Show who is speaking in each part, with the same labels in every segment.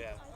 Speaker 1: yeah.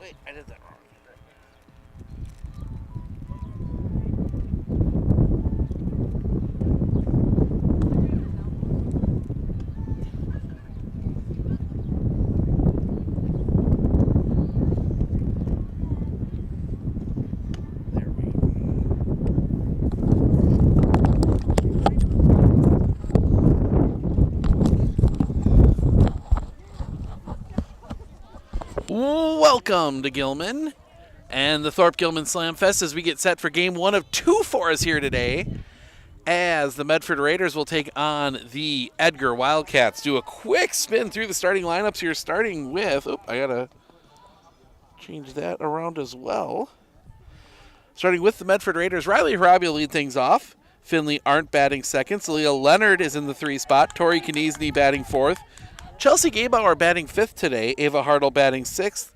Speaker 1: Wait, I did that wrong. Welcome to Gilman and the Thorp Gilman Slamfest as we get set for game one of two for us here today, as the Medford Raiders will take on the Edgar Wildcats. Do a quick spin through the starting lineups here, starting with, I gotta change that around as well. Starting with the Medford Raiders, Riley Harabi will lead things off. Finley Arndt batting second. Celia Leonard is in the 3 spot. Tori Kniesny batting fourth. Chelsea Gaybauer batting fifth today. Ava Hartle batting sixth.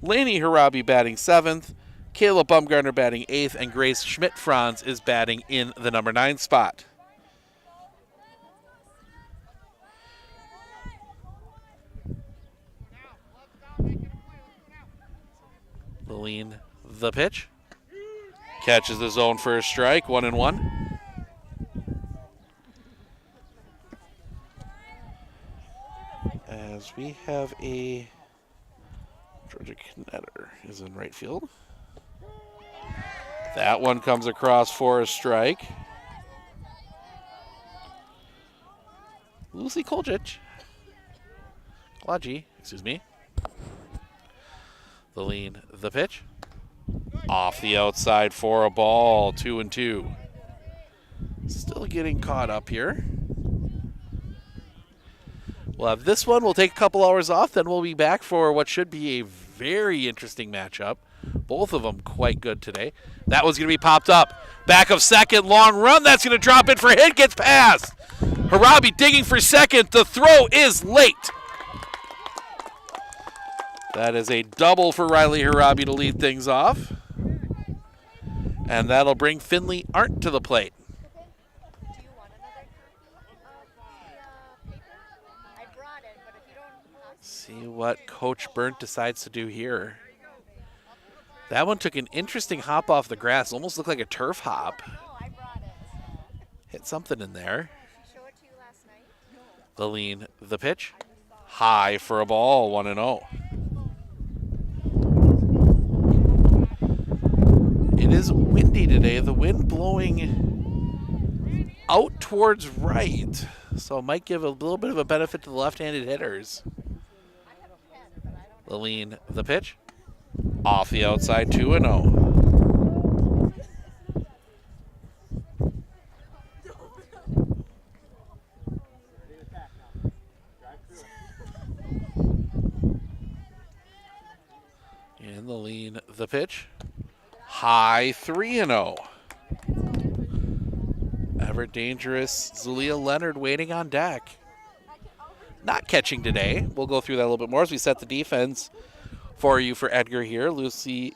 Speaker 1: Lainey Harabi batting seventh. Kayla Bumgarner batting eighth. And Grace Schmidt-Franz is batting in the number 9 spot. Lilleen, the pitch. Catches the zone for a strike, 1-1. As we have a Georgia Knetter is in right field. That one comes across for a strike. Lucy Koljic. Klaji, excuse me. Lilleen, the pitch. Off the outside for a ball, 2-2. Still getting caught up here. We'll have this one. We'll take a couple hours off. Then we'll be back for what should be a very interesting matchup. Both of them quite good today. That one's going to be popped up. Back of second, long run. That's going to drop it for a hit. Gets past. Harabi digging for second. The throw is late. That is a double for Riley Harabi to lead things off. And that'll bring Finley Arndt to the plate. See what Coach Burnt decides to do here. That one took an interesting hop off the grass. Almost looked like a turf hop. Hit something in there. Lilleen, the pitch. High for a ball, 1-0. It is windy today. The wind blowing out towards right. So it might give a little bit of a benefit to the left-handed hitters. Lilleen, the pitch. Off the outside, 2-0. And Lilleen, the pitch. High, 3-0. Ever dangerous Zulia Leonard waiting on deck. Not catching today. We'll go through that a little bit more as we set the defense for you for Edgar here. Lucy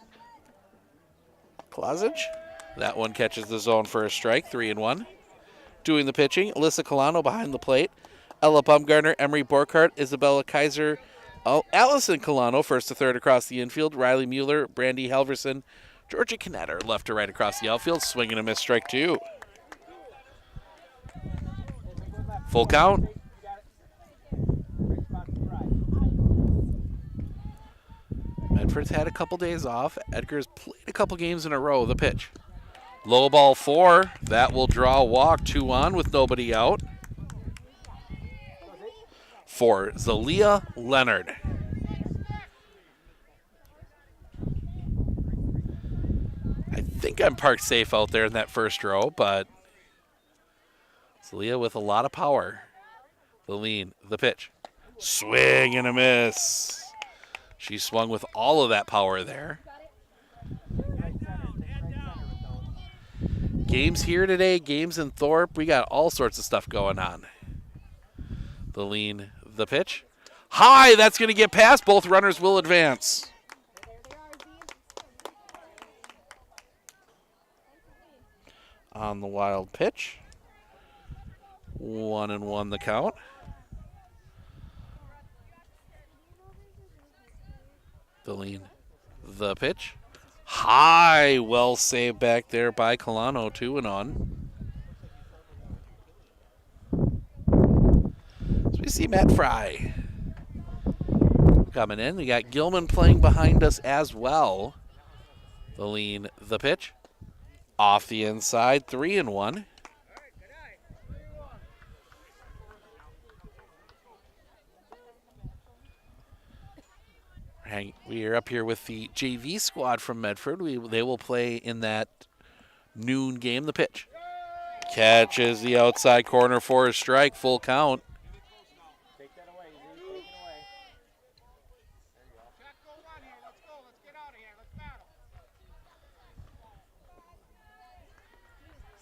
Speaker 1: Klasic. That one catches the zone for a strike, 3-1. Doing the pitching, Alyssa Colano behind the plate. Ella Bumgarner, Emery Borkhardt, Isabella Kaiser, Allison Colano first to third across the infield. Riley Mueller, Brandy Halverson, Georgia Knetter left to right across the outfield. Swing and a miss, strike 2. Full count. Medford's had a couple days off. Edgar's played a couple games in a row. The pitch. Low ball 4. That will draw a walk. 2-on with nobody out. For Zelia Leonard. I think I'm parked safe out there in that first row, but Zelia with a lot of power. Lilleen, the pitch. Swing and a miss. She swung with all of that power there. Games here today, games in Thorp. We got all sorts of stuff going on. Lilleen, the pitch. High, that's going to get past. Both runners will advance. On the wild pitch. 1-1 the count. Lilleen, the pitch. High, well saved back there by Colano, 2-on. So we see Matt Fry coming in. We got Gilman playing behind us as well. The lean, the pitch. Off the inside, 3-1. We are up here with the JV squad from Medford. They will play in that noon game. The pitch. Catches the outside corner for a strike, full count.
Speaker 2: Take that away, Z. Take it away. There you go. Check, go on here. Let's go. Let's get out of here. Let's battle.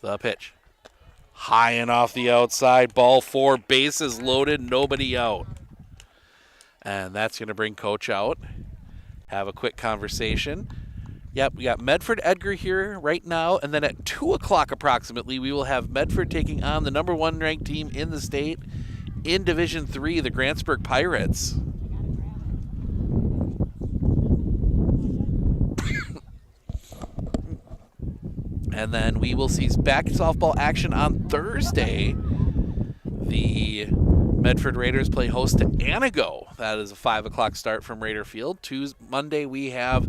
Speaker 1: The pitch. High and off the outside. Ball 4. Bases loaded. Nobody out. And that's going to bring Coach out. Have a quick conversation. Yep, we got Medford Edgar here right now. And then at 2 o'clock approximately, we will have Medford taking on the number 1 ranked team in the state in Division 3, the Grantsburg Pirates. And then we will see back softball action on Thursday. The Medford Raiders play host to Anago. That is a 5 o'clock start from Raider Field. Monday we have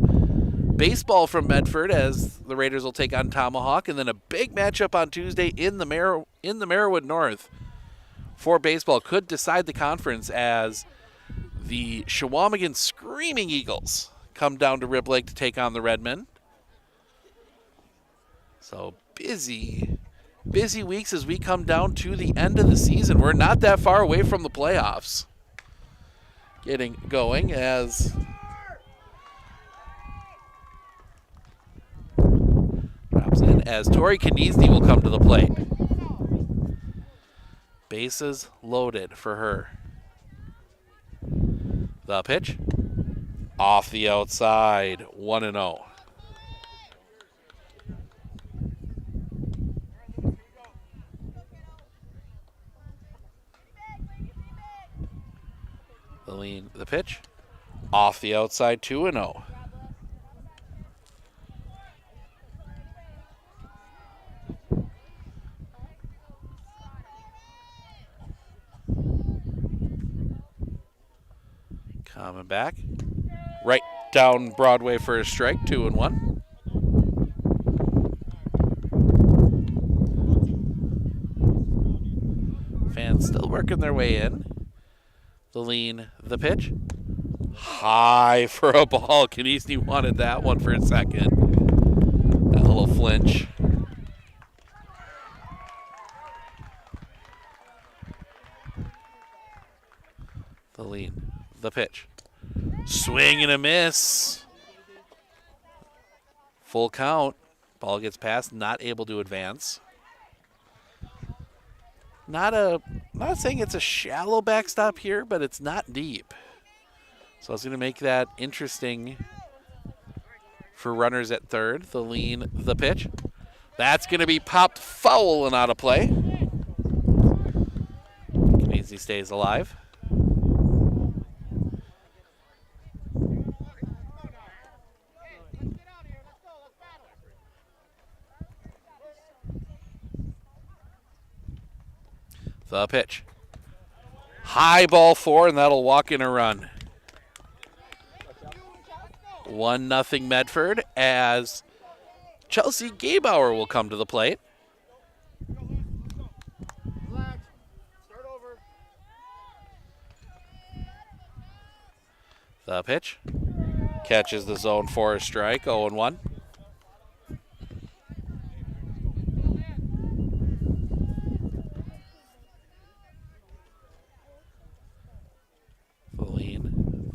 Speaker 1: baseball from Medford as the Raiders will take on Tomahawk, and then a big matchup on Tuesday in the Merriwood North for baseball could decide the conference as the Shawamigan Screaming Eagles come down to Rib Lake to take on the Redmen. So busy weeks as we come down to the end of the season. We're not that far away from the playoffs getting going as drops in as Tori Kniezny will come to the plate. Bases loaded for her. The pitch off the outside, 1-0. The pitch off the outside, 2-0. Coming back right down Broadway for a strike, 2-1. Fans still working their way in. The lean, the pitch. High for a ball. Kniezny wanted that one for a second. That little flinch. The lean, the pitch. Swing and a miss. Full count. Ball gets past, not able to advance. Not saying it's a shallow backstop here, but it's not deep. So it's going to make that interesting for runners at third. The lean, the pitch. That's going to be popped foul and out of play. Kniezny stays alive. The pitch. High ball 4, and that'll walk in a run. 1-0 Medford as Chelsea Gaybauer will come to the plate.
Speaker 2: Relax. Start over.
Speaker 1: The pitch. Catches the zone for a strike, 0-1.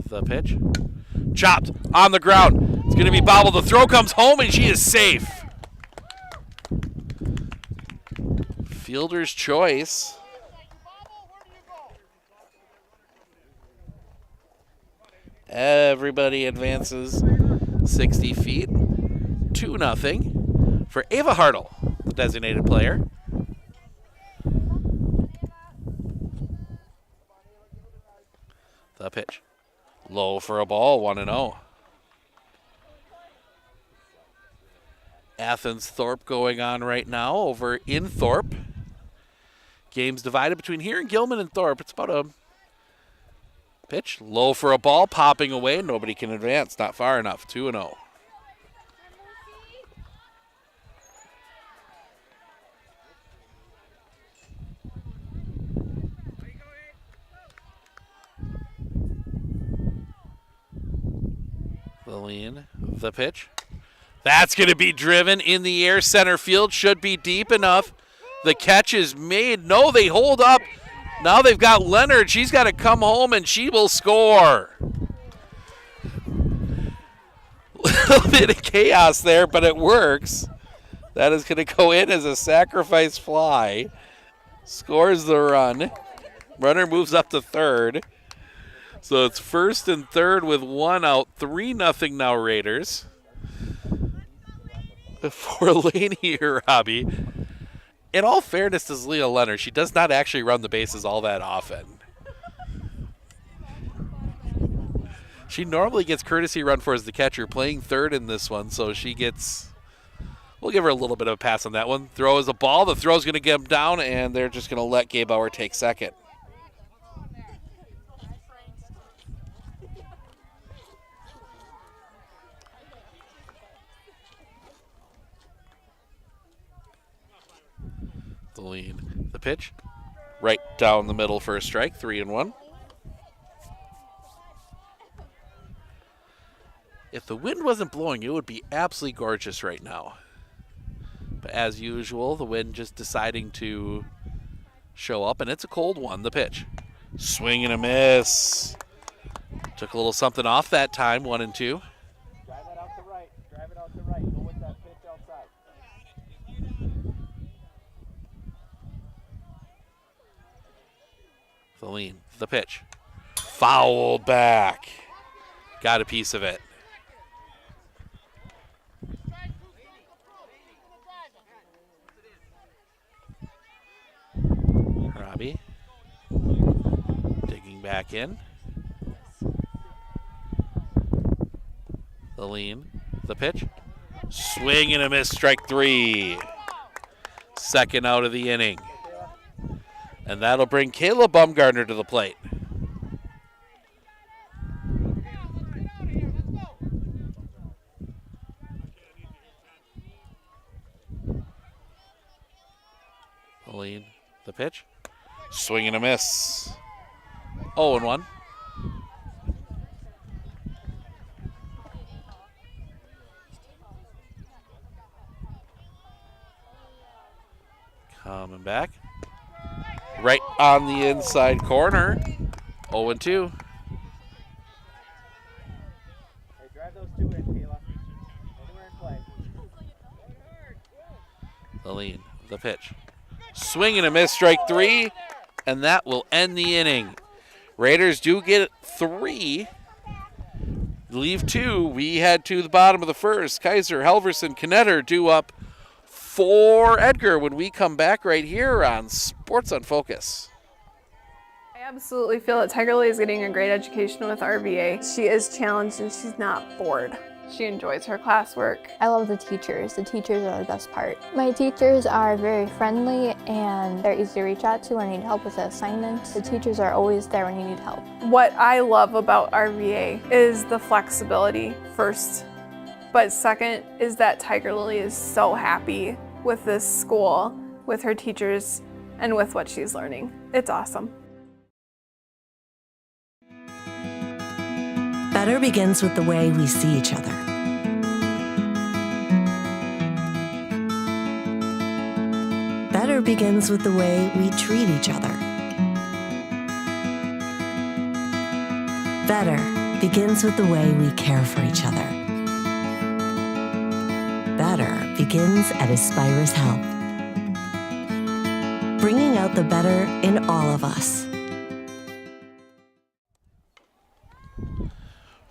Speaker 1: The pitch. Chopped on the ground. It's going to be bobbled. The throw comes home, and she is safe. Fielder's choice. Everybody advances 60 feet. 2-0 for Ava Hartle, the designated player. The pitch. Low for a ball, 1-0. Athens Thorp going on right now over in Thorp. Game's divided between here and Gilman and Thorp. It's about a pitch. Low for a ball, popping away. Nobody can advance. Not far enough. 2-0. Lillian, the pitch. That's going to be driven in the air. Center field should be deep enough. The catch is made. No, they hold up. Now they've got Leonard. She's got to come home, and she will score. Little bit of chaos there, but it works. That is going to go in as a sacrifice fly. Scores the run. Runner moves up to third. So it's first and third with one out. 3-0 now Raiders. For Laney or Robbie. In all fairness to Leah Leonard, she does not actually run the bases all that often. She normally gets courtesy run for as the catcher, playing third in this one, so she gets, we'll give her a little bit of a pass on that one. Throw is a ball. The throw's going to get him down, and they're just going to let Gabe Bauer take second. The lead. The pitch. Right down the middle for a strike. 3-1. If the wind wasn't blowing, it would be absolutely gorgeous right now. But as usual, the wind just deciding to show up, and it's a cold one. The pitch. Swing and a miss. Took a little something off that time. 1-2.
Speaker 2: Drive it out to right. Drive it out to right. Go with that pitch outside.
Speaker 1: Feline, the pitch. Fouled back. Got a piece of it. Robbie digging back in. Feline, the pitch. Swing and a miss, strike 3. Second out of the inning. And that'll bring Kayla Bumgardner to the plate. Lead the pitch. Swing and a miss. 0-1. Coming back. Right on the inside corner. 0-2.
Speaker 2: Hey, drive those two in, Kayla. Anywhere in play.
Speaker 1: The lead, the pitch. Swing and a miss, strike 3, and that will end the inning. Raiders do get 3. Leave 2. We head to the bottom of the first. Kaiser, Helverson, Knetter due up for Edgar when we come back right here on Sports on Focus.
Speaker 3: I absolutely feel that Tiger Lily is getting a great education with RVA. She is challenged and she's not bored. She enjoys her classwork.
Speaker 4: I love the teachers. The teachers are the best part. My teachers are very friendly and they're easy to reach out to when I need help with the assignments. The teachers are always there when you need help.
Speaker 3: What I love about RVA is the flexibility first, but second is that Tiger Lily is so happy with this school, with her teachers, and with what she's learning. It's awesome.
Speaker 5: Better begins with the way we see each other. Better begins with the way we treat each other. Better begins with the way we care for each other. Better begins at Aspirus Health, bringing out the better in all of us.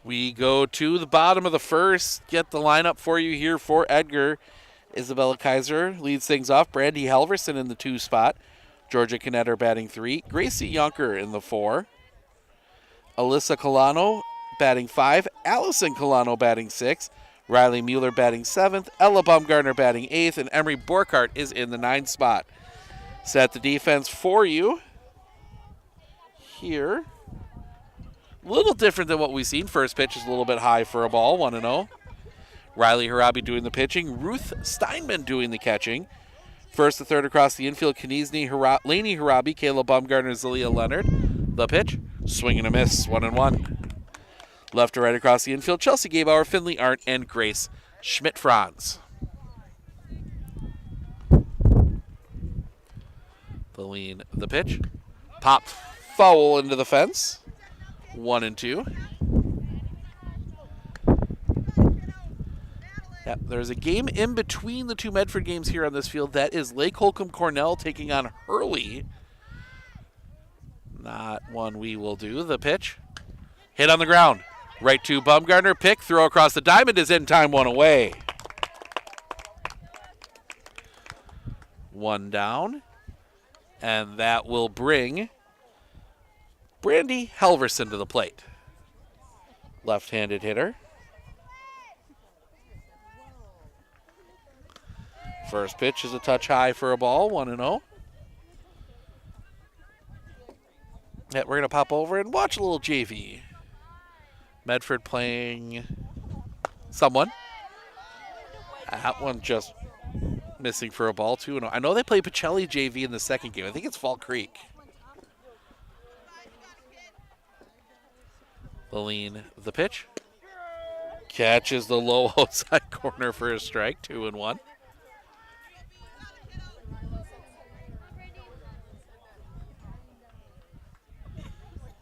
Speaker 1: We go to the bottom of the first. Get the lineup for you here for Edgar. Isabella Kaiser leads things off. Brandy Halverson in the 2 spot. Georgia Knetter batting 3. Gracie Yunker in the 4. Alyssa Colano batting 5. Allison Colano batting 6. Riley Mueller batting 7th, Ella Baumgartner batting 8th, and Emery Borkart is in the 9th spot. Set the defense for you here. A little different than what we've seen. First pitch is a little bit high for a ball, 1-0. Riley Harabi doing the pitching. Ruth Steinman doing the catching. First to third across the infield, Kniezny, Laney Harabi, Kayla Baumgartner, Zelia Leonard. The pitch, swing and a miss, 1-1. Left to right across the infield, Chelsea Gabauer, Finley Arndt, and Grace Schmidt-Franz. Feline, the pitch. Popped foul into the fence. 1-2. Yep, there's a game in between the two Medford games here on this field. That is Lake Holcomb Cornell taking on Hurley. Not one we will do. The pitch. Hit on the ground. Right to Baumgartner. Pick. Throw across the diamond is in time. One away. One down. And that will bring Brandy Halverson to the plate. Left-handed hitter. First pitch is a touch high for a ball, 1-0. Yeah, we're going to pop over and watch a little JV. Medford playing someone. That one just missing for a ball, 2-0. I know they play Pacelli JV in the second game. I think it's Fall Creek. Feline, the pitch. Catches the low outside corner for a strike, 2-1.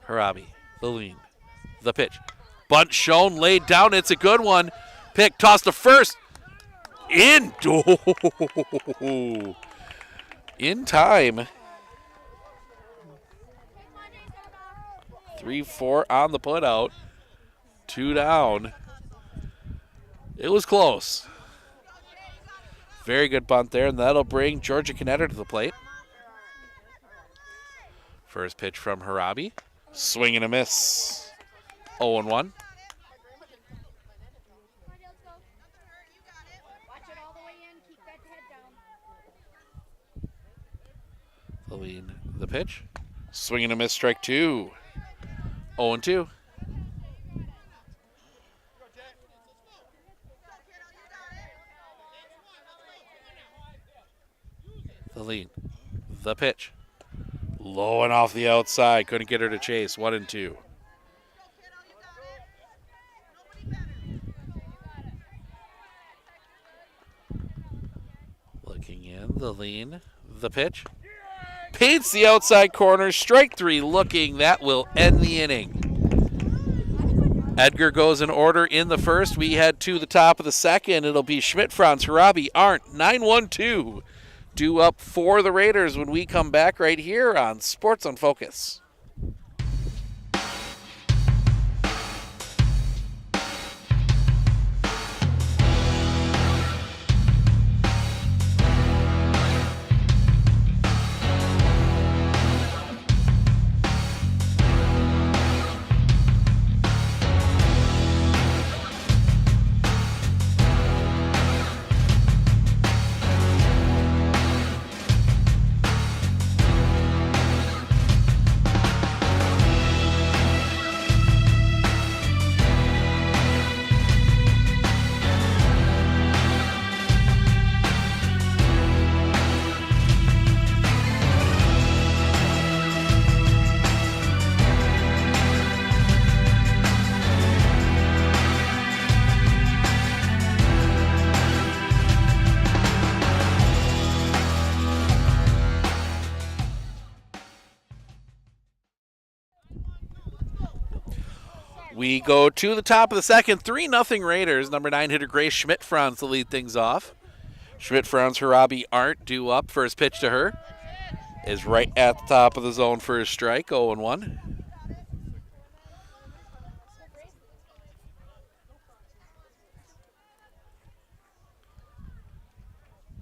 Speaker 1: Harabi, Feline, the pitch. Bunt shown, laid down. It's a good one. Pick, toss to first. In. Oh, in time. 3-4 on the putout. 2 down. It was close. Very good bunt there, and that'll bring Georgia Knetter to the plate. First pitch from Harabi. Swing and a miss. 0-1. Feline, the pitch. Swing and a miss, strike 2. 0-2. Feline, the pitch. Low and off the outside. Couldn't get her to chase. 1-2. Looking in. The lean. The pitch. Paints the outside corner. Strike 3 looking. That will end the inning. Edgar goes in order in the first. We head to the top of the second. It'll be Schmidt, Franz, Harabi, Arndt. 9-1-2. Due up for the Raiders when we come back right here on Sports on Focus. We go to the top of the second, 3-0 Raiders. Number 9 hitter Grace Schmidt-Franz to lead things off. Schmidt-Franz, Harabi, Arndt due up. First pitch to her is right at the top of the zone for a strike, 0-1.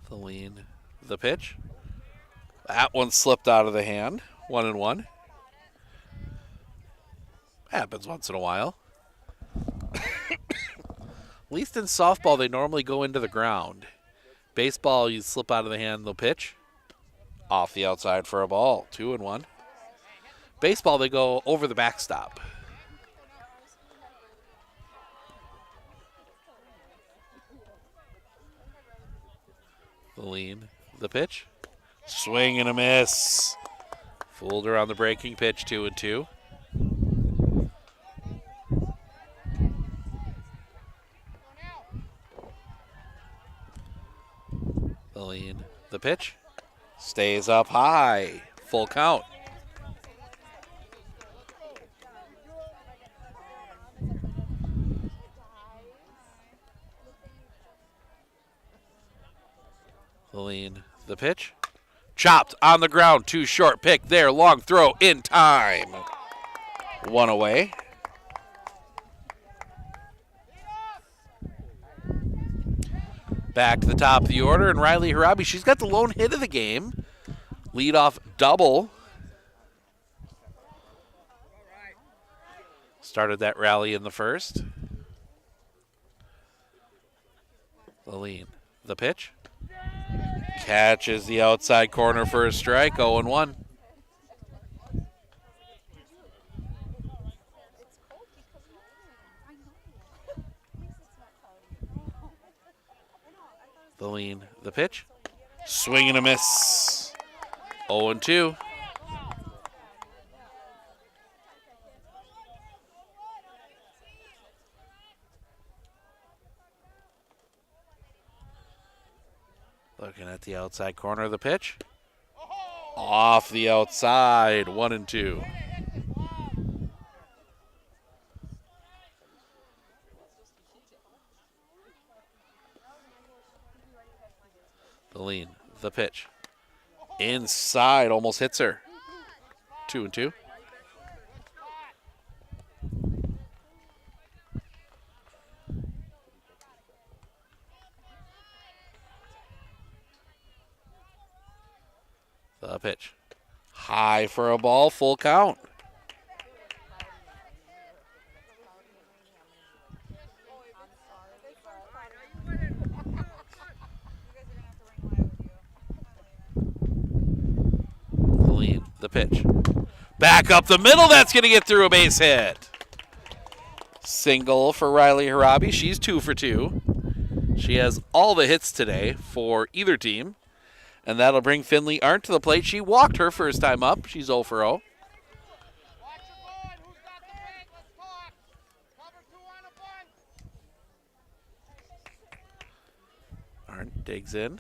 Speaker 1: Feline, the pitch. That one slipped out of the hand, 1-1. Happens once in a while. At least in softball, they normally go into the ground. Baseball, you slip out of the hand, they'll pitch. Off the outside for a ball, 2-1. Baseball, they go over the backstop. The lean, the pitch. Swing and a miss. Fooled her on the breaking pitch, 2-2. The lean, the pitch. Stays up high. Full count. The lean, the pitch. Chopped on the ground. Too short. Pick there. Long throw in time. One away. Back to the top of the order, and Riley Harabi, she's got the lone hit of the game. Leadoff double. Started that rally in the first. The lean, the pitch. Catches the outside corner for a strike, 0-1. The lean, the pitch. Swing and a miss. 0-2. Looking at the outside corner of the pitch. Off the outside, 1-2. The lean, the pitch. Inside, almost hits her. 2-2. The pitch. High for a ball, full count. The pitch. Back up the middle. That's going to get through a base hit. Single for Riley Harabi. She's 2 for 2. She has all the hits today for either team. And that'll bring Finley Arndt to the plate. She walked her first time up. She's 0 for 0. Arndt digs in.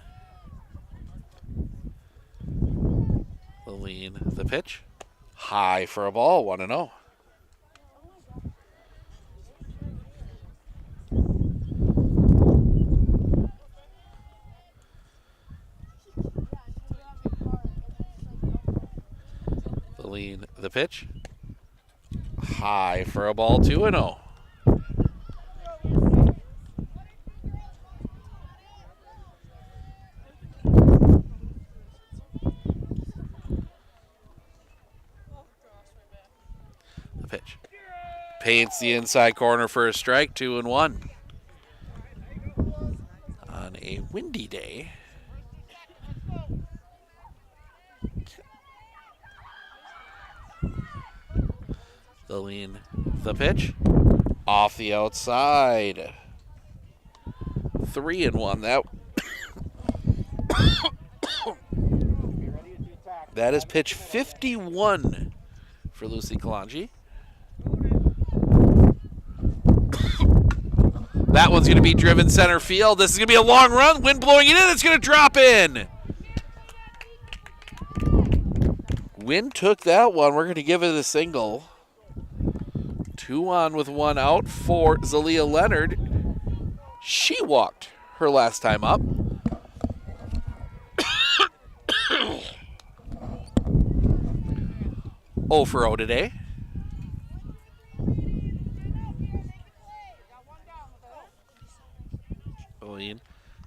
Speaker 1: The lean, the pitch. High for a ball, 1-0. The lean, the pitch. High for a ball, 2-0. Pitch. Paints the inside corner for a strike, 2-1. On a windy day. The lean, the pitch. Off the outside. 3-1. That is pitch 51 for Lucy Kalanji. That one's going to be driven center field. This is going to be a long run. Wind blowing it in. It's going to drop in. Wind took that one. We're going to give it a single. 2 on with 1 out for Zalia Leonard. She walked her last time up. Oh for 0 today.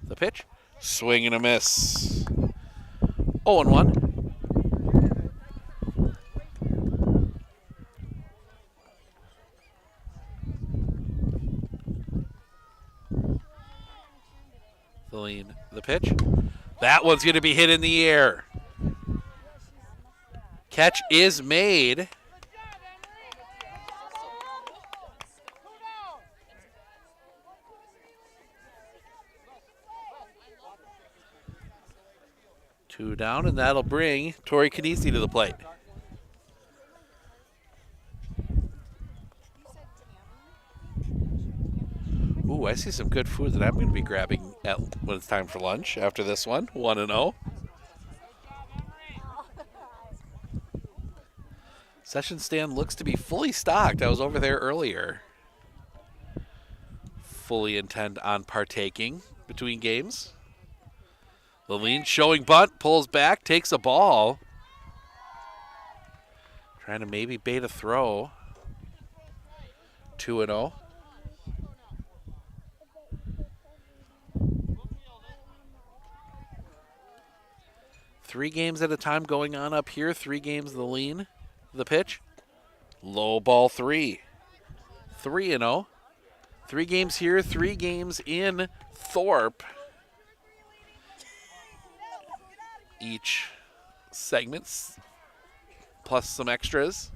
Speaker 1: The pitch. Swing and a miss. 0-1. lean, the pitch. That one's going to be hit in the air. Catch is made. Two down, and that'll bring Tori Canisi to the plate. Ooh, I see some good food that I'm going to be grabbing when it's time for lunch after this one. 1-0. Session stand looks to be fully stocked. I was over there earlier. Fully intend on partaking between games. Leline showing bunt, pulls back, takes a ball. Trying to maybe bait a throw. 2-0. Three games at a time going on up here. 3 games the lean, the pitch. Low ball 3. 3-0. 3 games here, 3 games in Thorp. Each segments plus some extras.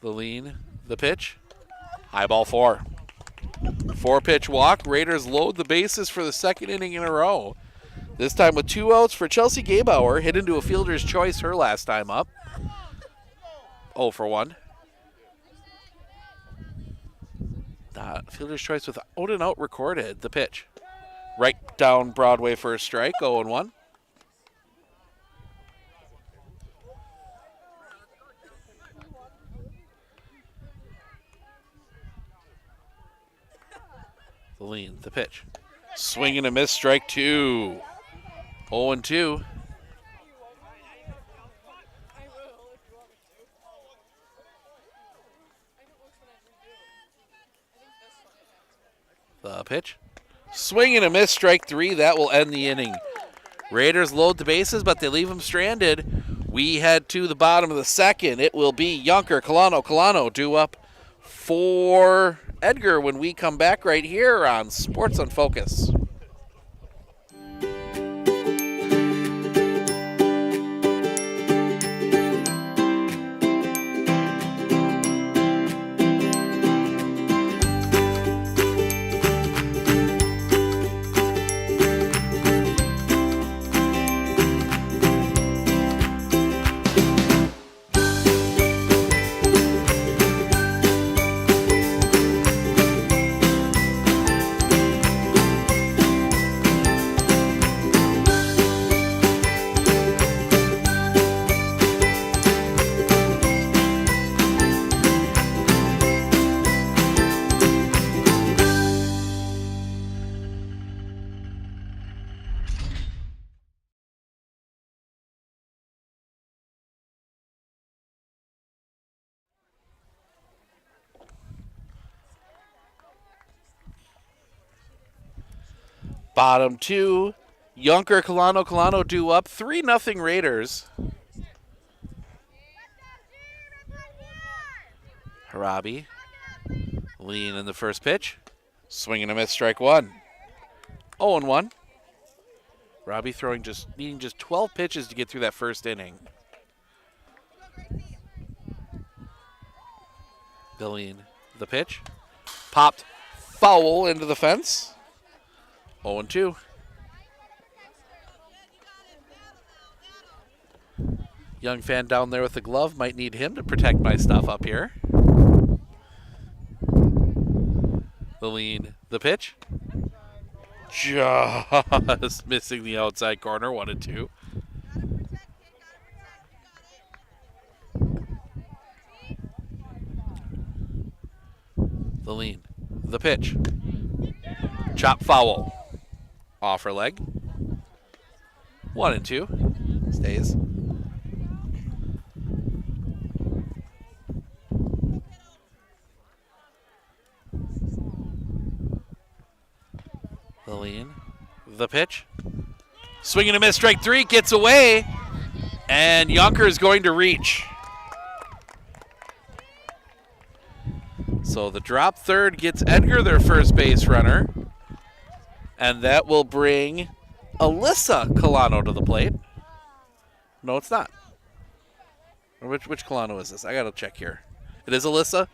Speaker 1: The lean, the pitch. High ball 4. 4-pitch walk. Raiders load the bases for the 2nd inning in a row. This time with 2 outs for Chelsea Gabauer. Hit into a fielder's choice her last time up. 0 for 1. Fielder's choice with out and out recorded. The pitch. Right down Broadway for a strike. 0-1. The lean, the pitch. Swing and a miss, strike 2. 0-2. The pitch. Swing and a miss, strike 3. That will end the inning. Raiders load the bases, but they leave them stranded. We head to the bottom of the 2nd. It will be Yunker, Colano due up for Edgar when we come back right here on Sports on Focus. Bottom 2, Yunker, Colano due up 3-0 Raiders. Harabi, lean in the first pitch. Swing and a miss, strike 1. 0-1. Harabi needing just 12 pitches to get through that first inning. The lean, the pitch. Popped foul into the fence. 0-2. Young fan down there with the glove. Might need him to protect my stuff up here. The lean, the pitch. Just missing the outside corner. 1-2. The lean, the pitch. Chop foul. Off her leg. 1-2. Stays. The lean. The pitch. Swing and a miss, strike 3. Gets away. And Yunker is going to reach. So the drop third gets Edgar their first base runner. And that will bring Alyssa Colano to the plate. No, it's not. Or which Colano is this? I got to check here. It is Alyssa?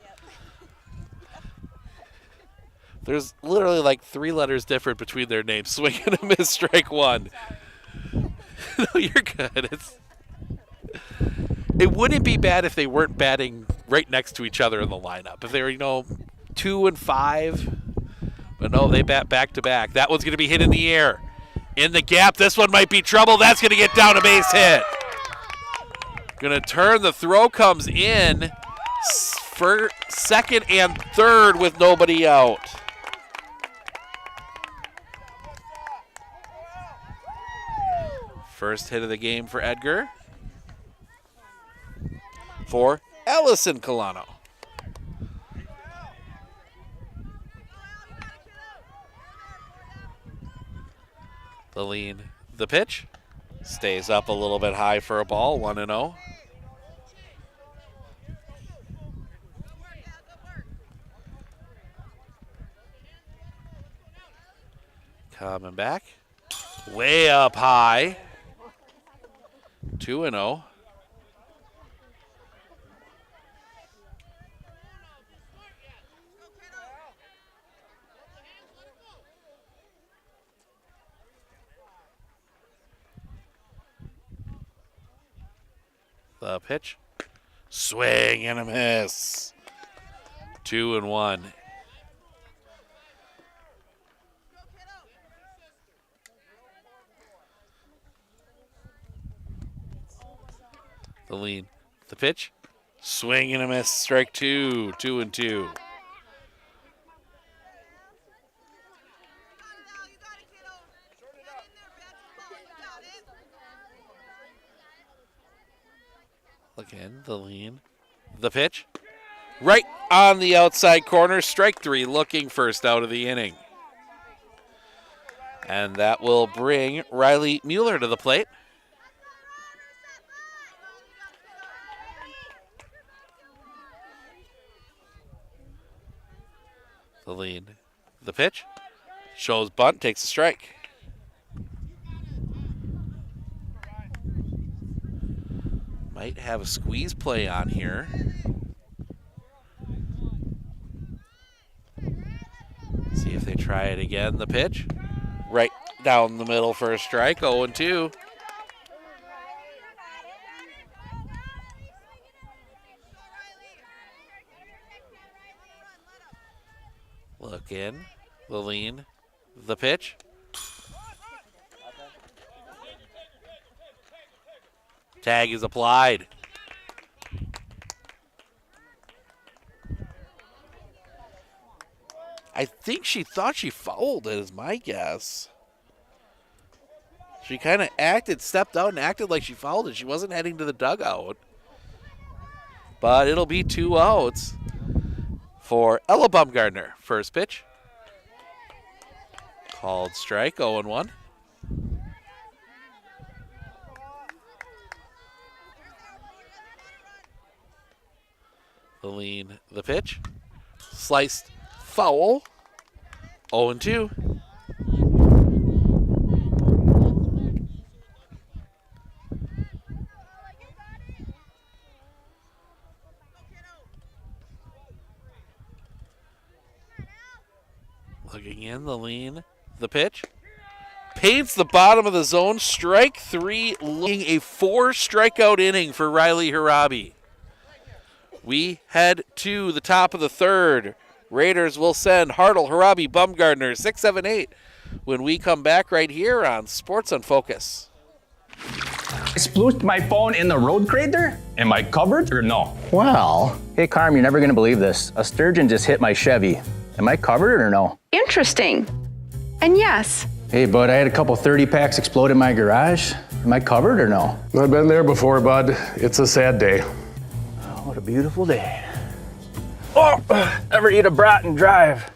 Speaker 1: There's literally like 3 letters different between their names. Swing and a miss, strike 1. No, you're good. It wouldn't be bad if they weren't batting right next to each other in the lineup. If they were, 2 and 5. But no, they bat back to back. That one's going to be hit in the air. In the gap, this one might be trouble. That's going to get down a base hit. Going to turn. The throw comes in for second and third with nobody out. First hit of the game for Edgar. For Allison Colano. The lean, the pitch. Stays up a little bit high for a ball, 1-0. Coming back. Way up high. 2-0. The pitch. Swing and a miss. 2-1. The lead. The pitch. Swing and a miss. Strike 2. 2-2. Again, the lean. The pitch. Right on the outside corner. Strike 3. Looking first out of the inning. And that will bring Riley Mueller to the plate. The lead. The pitch. Shows bunt. Takes a strike. Might have a squeeze play on here. See if they try it again. The pitch. Right down the middle for a strike. 0-2. Look in. The lean. The pitch. Tag is applied. I think she thought she fouled it, is my guess. She kind of stepped out and acted like she fouled it. She wasn't heading to the dugout. But it'll be 2 outs for Ella Bumgardner. First pitch. Called strike, 0-1. The lean, the pitch. Sliced foul. 0-2. Looking in, the lean, the pitch. Paints the bottom of the zone. Strike 3, looking a 4 strikeout inning for Riley Harabi. We head to the top of the third. Raiders will send Hartle, Harabi, Bumgardner, 6, 7, 8 when we come back right here on Sports on Focus.
Speaker 6: I splooshed my phone in the road crater? Am I covered or no?
Speaker 7: Well, hey Carm, you're never gonna believe this. A sturgeon just hit my Chevy. Am I covered or no?
Speaker 8: Interesting. And yes.
Speaker 7: Hey bud, I had a couple 30 packs explode in my garage. Am I covered or no?
Speaker 9: I've been there before, bud. It's a sad day.
Speaker 7: Oh, what a beautiful day. Oh, ever eat a brat and drive?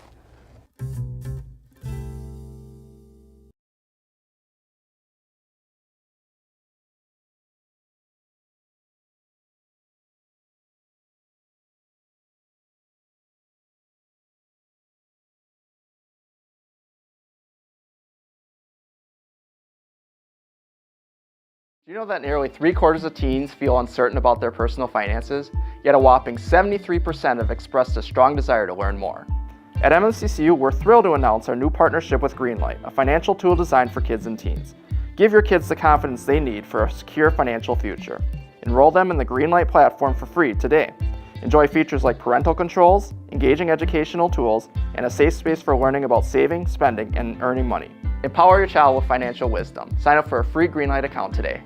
Speaker 10: Do you know that nearly 3/4 of teens feel uncertain about their personal finances, yet a whopping 73% have expressed a strong desire to learn more? At MSCCU, we're thrilled to announce our new partnership with Greenlight, a financial tool designed for kids and teens. Give your kids the confidence they need for a secure financial future. Enroll them in the Greenlight platform for free today. Enjoy features like parental controls, engaging educational tools, and a safe space for learning about saving, spending, and earning money. Empower your child with financial wisdom. Sign up for a free Greenlight account today.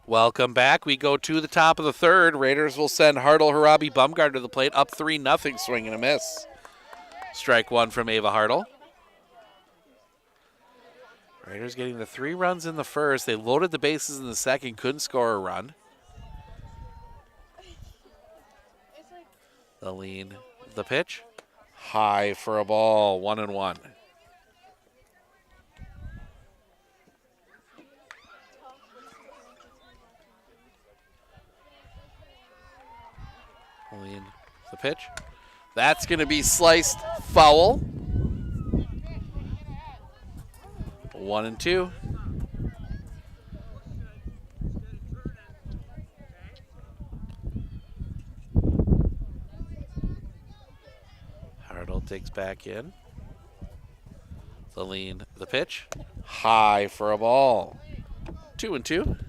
Speaker 1: Welcome back. We go to the top of the third. Raiders will send Hartle, Harabi, Bumgard to the plate. Up 3-0, swing and a miss. Strike one from Ava Hartle. Raiders getting the 3 runs in the first. They loaded the bases in the second, couldn't score a run. The lean, the pitch. High for a ball, 1-1. Lean, the pitch. That's going to be sliced foul. 1-2. Hartle takes back in. The lean, the pitch. High for a ball. 2-2.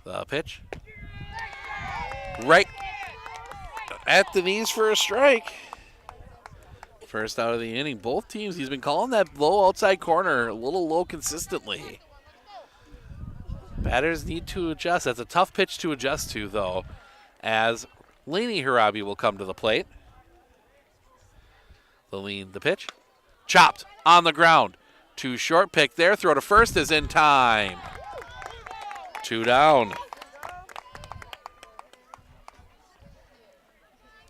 Speaker 1: The pitch. Right at the knees for a strike. First out of the inning. Both teams, he's been calling that low outside corner a little low consistently. Batters need to adjust. That's a tough pitch to adjust to, though, as Laney Harabi will come to the plate. The lean, the pitch. Chopped on the ground. Too short, pick there. Throw to first is in time. 2 down.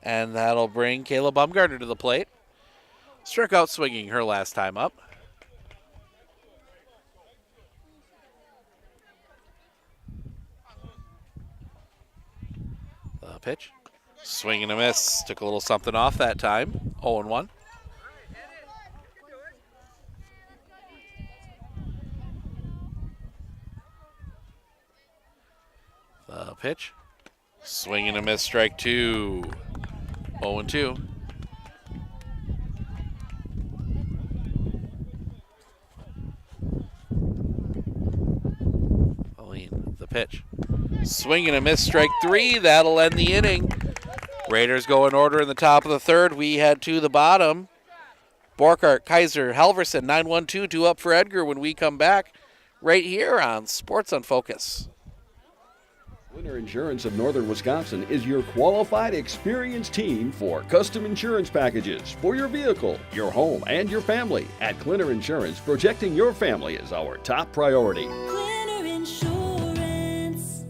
Speaker 1: And that'll bring Kayla Bumgarner to the plate. Struck out swinging her last time up. The pitch. Swing and a miss. Took a little something off that time. 0-1. The pitch. Swing and a miss, strike 2. 0-2. The pitch. Swing and a miss, strike 3. That'll end the inning. Raiders go in order in the top of the third. We head to the bottom. Borkart, Kaiser, Halverson, 9-1-2, 2 up for Edgar when we come back right here on Sports on Focus.
Speaker 11: Clinner Insurance of Northern Wisconsin is your qualified, experienced team for custom insurance packages for your vehicle, your home, and your family. At Clinner Insurance, protecting your family is our top priority.
Speaker 12: Clinner Insurance.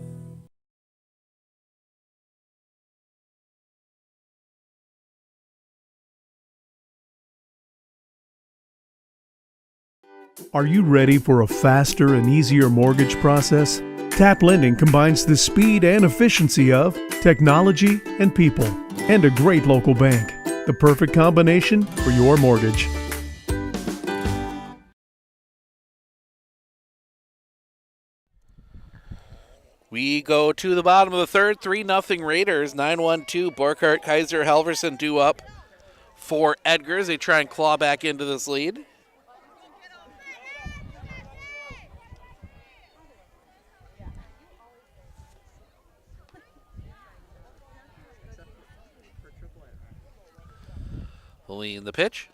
Speaker 13: Are you ready for a faster and easier mortgage process? Tap Lending combines the speed and efficiency of technology and people, and a great local bank. The perfect combination for your mortgage.
Speaker 1: We go to the bottom of the third, 3-0 Raiders, 9-1-2. Borkart, Kaiser, Halverson due up for Edgar as they try and claw back into this lead. Lean the pitch.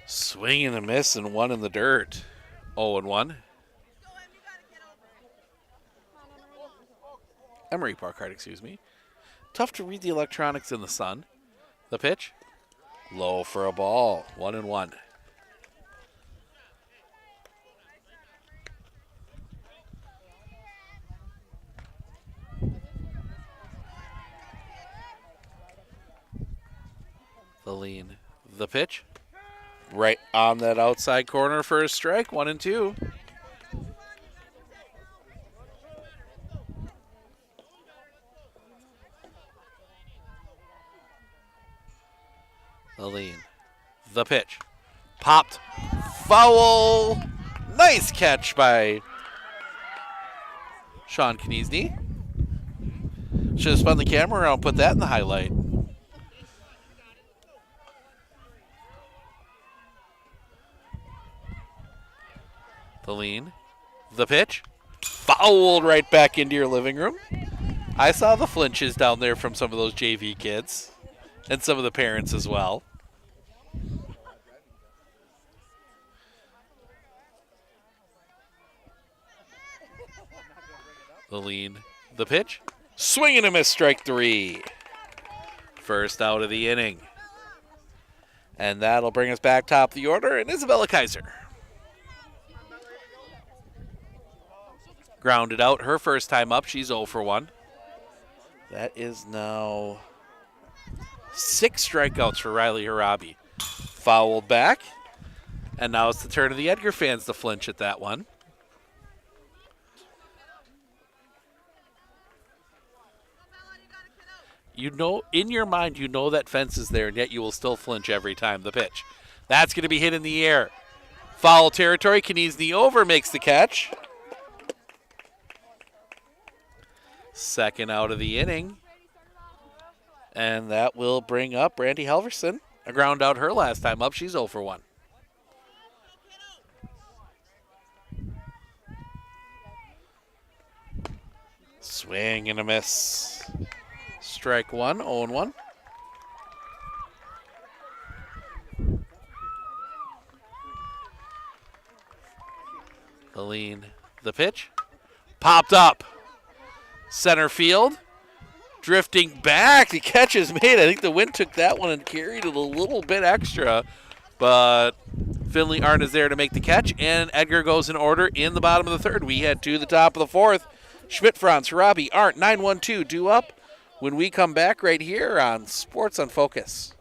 Speaker 1: Swing and a miss and one in the dirt. 0-1. Emery Parkart, excuse me. Tough to read the electronics in the sun. The pitch. Low for a ball. 1-1. The lean, the pitch. Right on that outside corner for a strike, 1-2. the pitch. Popped. Foul. Nice catch by Sean Kniesny. Should have spun the camera around and put that in the highlight. The lean. The pitch. Fouled right back into your living room. I saw the flinches down there from some of those JV kids and some of the parents as well. The lean. The pitch. Swing and a miss, strike 3. First out of the inning. And that'll bring us back top of the order, and Isabella Kaiser. Grounded out her first time up. She's 0 for 1. That is now 6 strikeouts for Riley Harabi. Fouled back. And now it's the turn of the Edgar fans to flinch at that one. You know, in your mind, you know that fence is there, and yet you will still flinch every time. The pitch. That's going to be hit in the air. Foul territory. Kniesny over, makes the catch. Second out of the inning. And that will bring up Brandy Halverson. A ground out her last time up. She's 0 for 1. Swing and a miss. Strike 1, 0-1. The lean, the pitch. Popped up. Center field. Drifting back. The catch is made. I think the wind took that one and carried it a little bit extra. But Finley Arndt is there to make the catch. And Edgar goes in order in the bottom of the third. We head to the top of the fourth. Schmidt, Franz, Harabi, Arndt, 9-1-2 due up when we come back right here on Sports on Focus.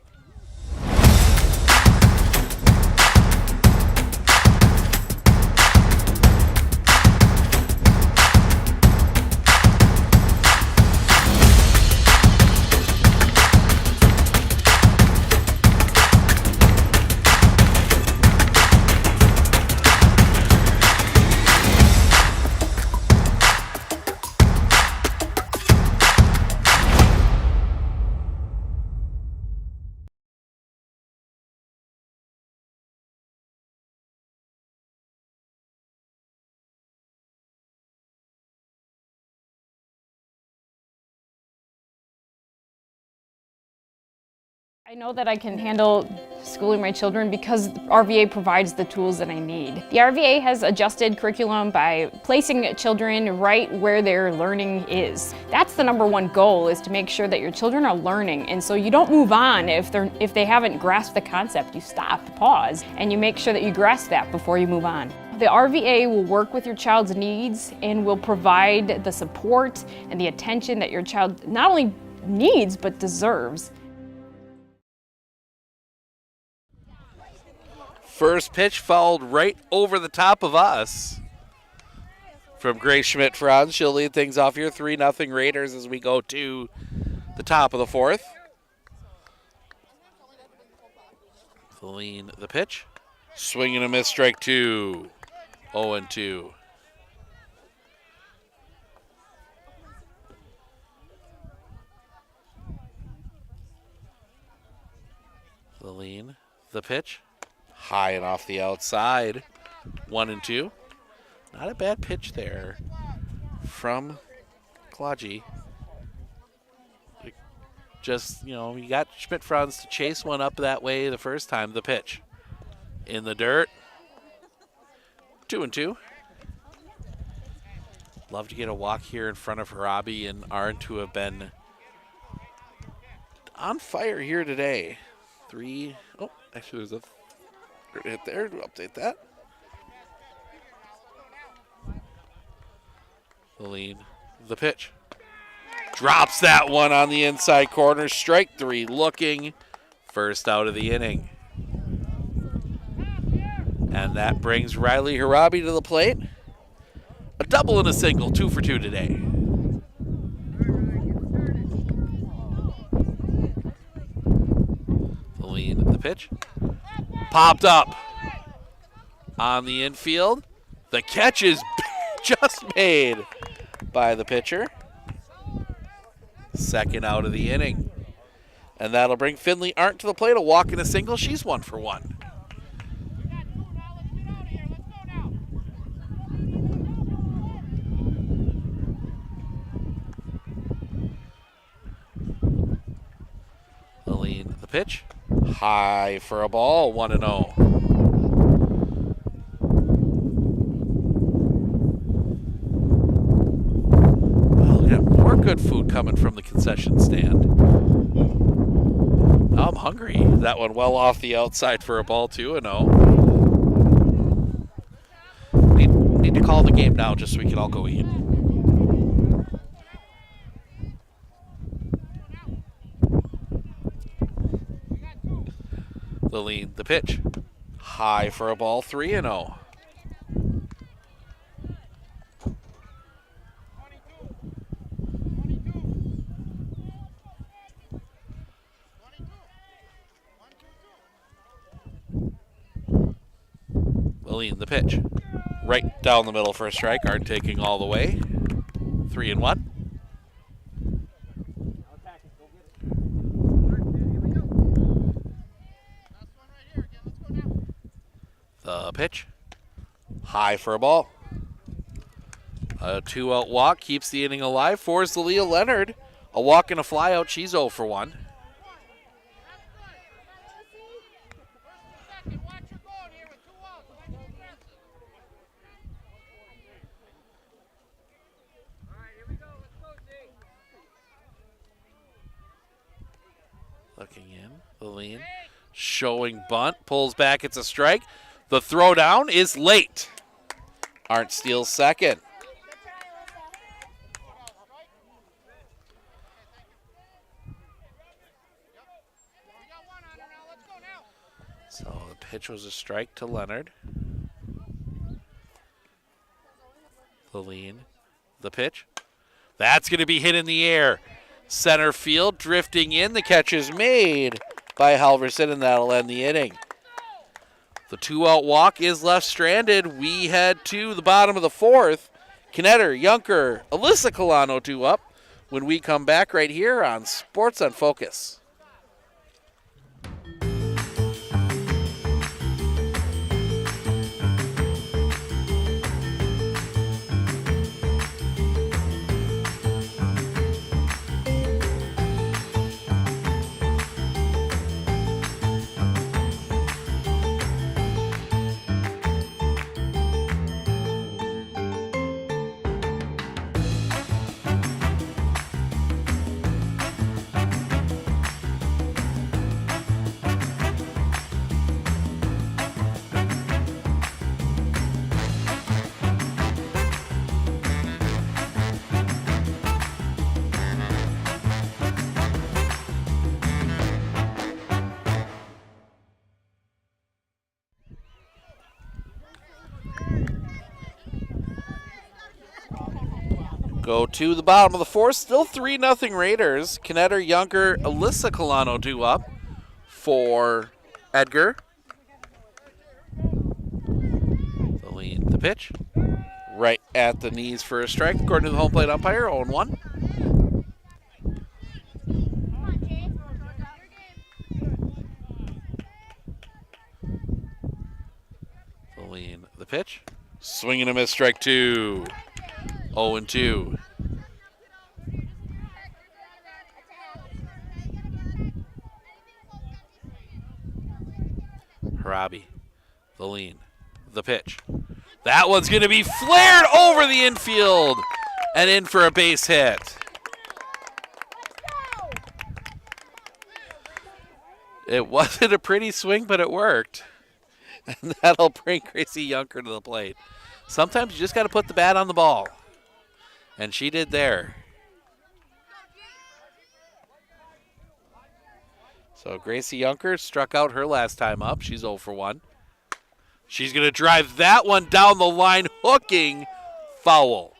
Speaker 14: I know that I can handle schooling my children because RVA provides the tools that I need. The RVA has adjusted curriculum by placing children right where their learning is. That's the #1 goal, is to make sure that your children are learning, and so you don't move on if they haven't grasped the concept. You stop, pause, and you make sure that you grasp that before you move on. The RVA will work with your child's needs and will provide the support and the attention that your child not only needs but deserves.
Speaker 1: First pitch fouled right over the top of us from Grace Schmidt-Franz. She'll lead things off here, 3-0 Raiders as we go to the top of the fourth. The lean, the pitch. Swing and a miss, strike 2. 0-2. The lean, the pitch. High and off the outside. 1-2. Not a bad pitch there from Klaji. Just, you got Schmidt-Franz to chase one up that way the first time. The pitch. In the dirt. 2-2. Love to get a walk here in front of Harabi and Arndt, who have been on fire here today. 3. Oh, actually, there's a hit there to update that. The lean, the pitch. Drops that one on the inside corner. Strike 3 looking. First out of the inning. And that brings Riley Harabi to the plate. A double and a single, 2 for 2 today. The lean, the pitch. Popped up on the infield. The catch is just made by the pitcher. Second out of the inning. And that'll bring Finley Arndt to the plate. A walk and a single. She's 1 for 1. Aline, the pitch. High for a ball. 1-0. Well, we got more good food coming from the concession stand. I'm hungry. That one well off the outside for a ball, 2-0. Need to call the game now just so we can all go eat. The lead, the pitch. High for a ball, 3-0. Lean the pitch. Right down the middle for a strike. Arndt taking all the way. 3-1. The pitch. High for a ball. A 2-out walk keeps the inning alive for Zalia Leonard. A walk and a fly out. She's 0 for 1. Looking in, the lean, showing bunt, pulls back, it's a strike. The throw down is late. Arndt steals second. So the pitch was a strike to Leonard. The lean, the pitch. That's going to be hit in the air. Center field, drifting in. The catch is made by Halverson, and that'll end the inning. The 2-out walk is left stranded. We head to the bottom of the 4th. Knetter, Junker, Alyssa Colano 2 up. When we come back right here on Sports on Focus. Go to the bottom of the 4th, still 3-0 Raiders. Knetter, Junker, Alyssa Colano 2 up for Edgar. The lead, the pitch. Right at the knees for a strike, according to the home plate umpire, 0-1. The lead, the pitch. Swing and a miss, strike 2. 0-2. Harabi, the lean, the pitch. That one's going to be flared over the infield and in for a base hit. It wasn't a pretty swing, but it worked. And that'll bring Gracie Junker to the plate. Sometimes you just got to put the bat on the ball. And she did there. So Gracie Junker struck out her last time up. She's 0 for 1. She's going to drive that one down the line, hooking, foul.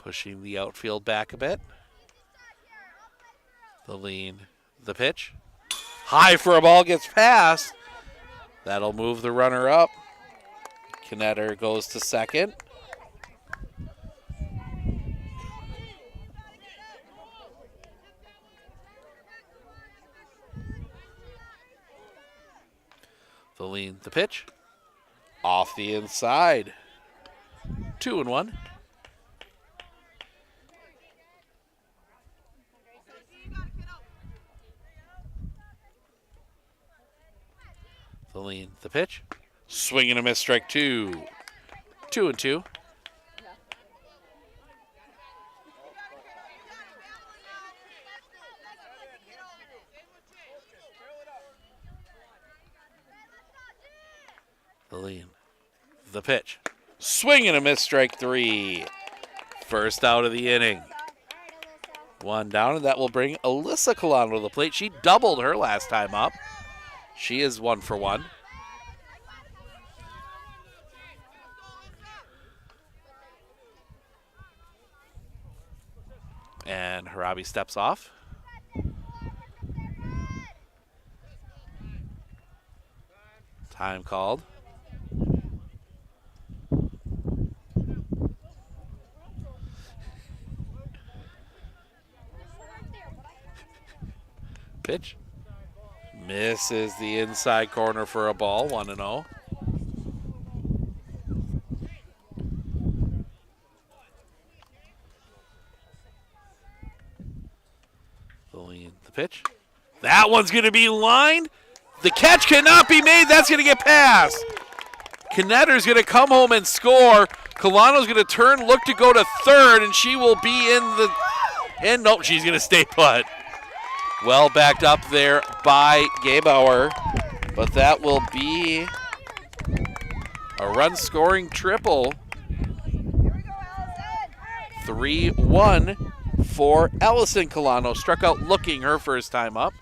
Speaker 1: Pushing the outfield back a bit. The lean, the pitch. High for a ball, gets past. That'll move the runner up. Knetter goes to second. The lean, the pitch. Off the inside. 2-1. The lean, the pitch. Swing and a miss, strike 2. 2-2. The lean, the pitch. Swing and a miss, strike 3. First out of the inning. One down, and that will bring Alyssa Colano to the plate. She doubled her last time up. She is 1 for 1. And Harabi steps off. Time called. Pitch. Misses the inside corner for a ball, 1-0. The lean, the pitch. That one's going to be lined. The catch cannot be made. That's going to get past. Knetter's going to come home and score. Colano's going to turn, look to go to third, and she will be in the... And nope, she's going to stay put. Well backed up there by Gabauer, but that will be a run-scoring triple. 3-1 for Allison Colano. Struck out looking her first time up.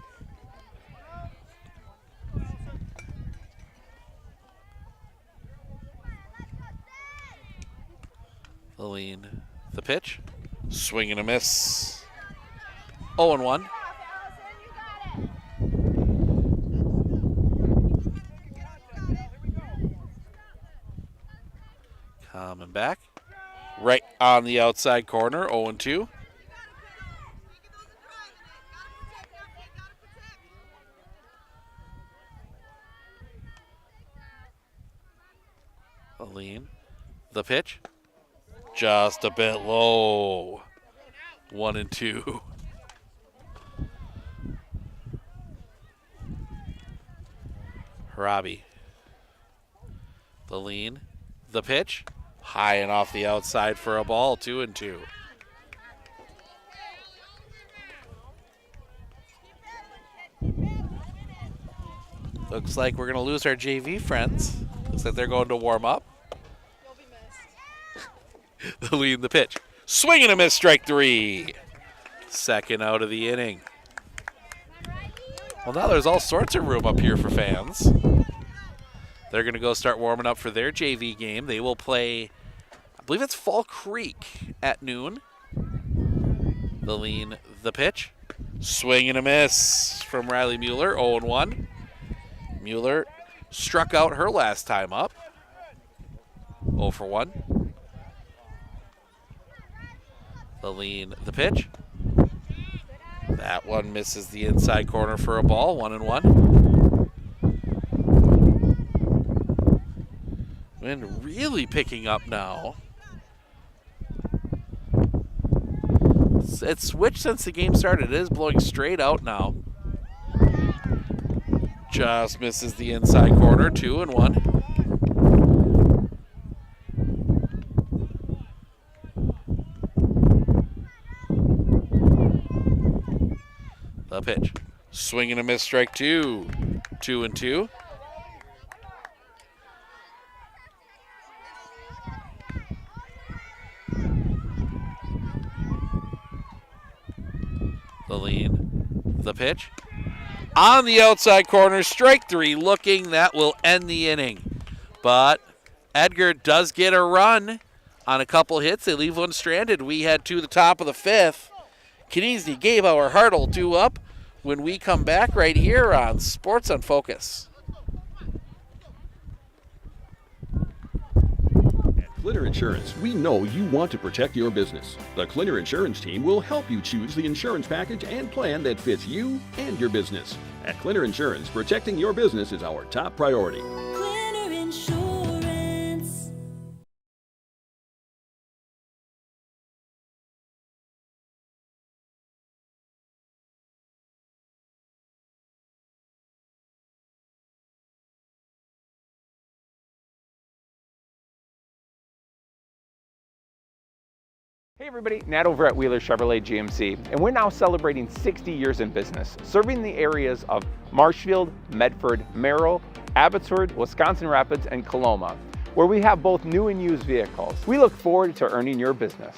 Speaker 1: The lean, the pitch. Swing and a miss. 0-1. Coming back. Right on the outside corner, 0-2. The lean, the pitch. Just a bit low. 1-2. Harabi. The lean, the pitch. High and off the outside for a ball, 2-2. Looks like we're going to lose our JV friends. Looks like they're going to warm up. The lead, the pitch. Swing and a miss, strike 3. Second out of the inning. Well, now there's all sorts of room up here for fans. They're going to go start warming up for their JV game. They will play, I believe it's Fall Creek at noon. The lean, the pitch. Swing and a miss from Riley Mueller, 0-1. Mueller struck out her last time up. 0 for 1. The lean, the pitch. That one misses the inside corner for a ball, 1-1. Wind really picking up now. It's switched since the game started. It is blowing straight out now. Just misses the inside corner, 2-1. The pitch. Swing and a miss, strike 2. 2-2. The lean, the pitch. On the outside corner, strike 3 looking. That will end the inning. But Edgar does get a run on a couple hits. They leave one stranded. We head to the top of the fifth. Kniezny, Gabauer, Hartle, 2 up. When we come back right here on Sports on Focus.
Speaker 11: Clitter Insurance, we know you want to protect your business. The Clitter Insurance team will help you choose the insurance package and plan that fits you and your business. At Clitter Insurance, protecting your business is our top priority.
Speaker 12: Cleaner Insurance.
Speaker 2: Hey everybody, Nat over at Wheeler Chevrolet GMC, and we're now celebrating 60 years in business, serving the areas of Marshfield, Medford, Merrill, Abbotsford, Wisconsin Rapids, and Coloma, where we have both new and used vehicles. We look forward to earning your business.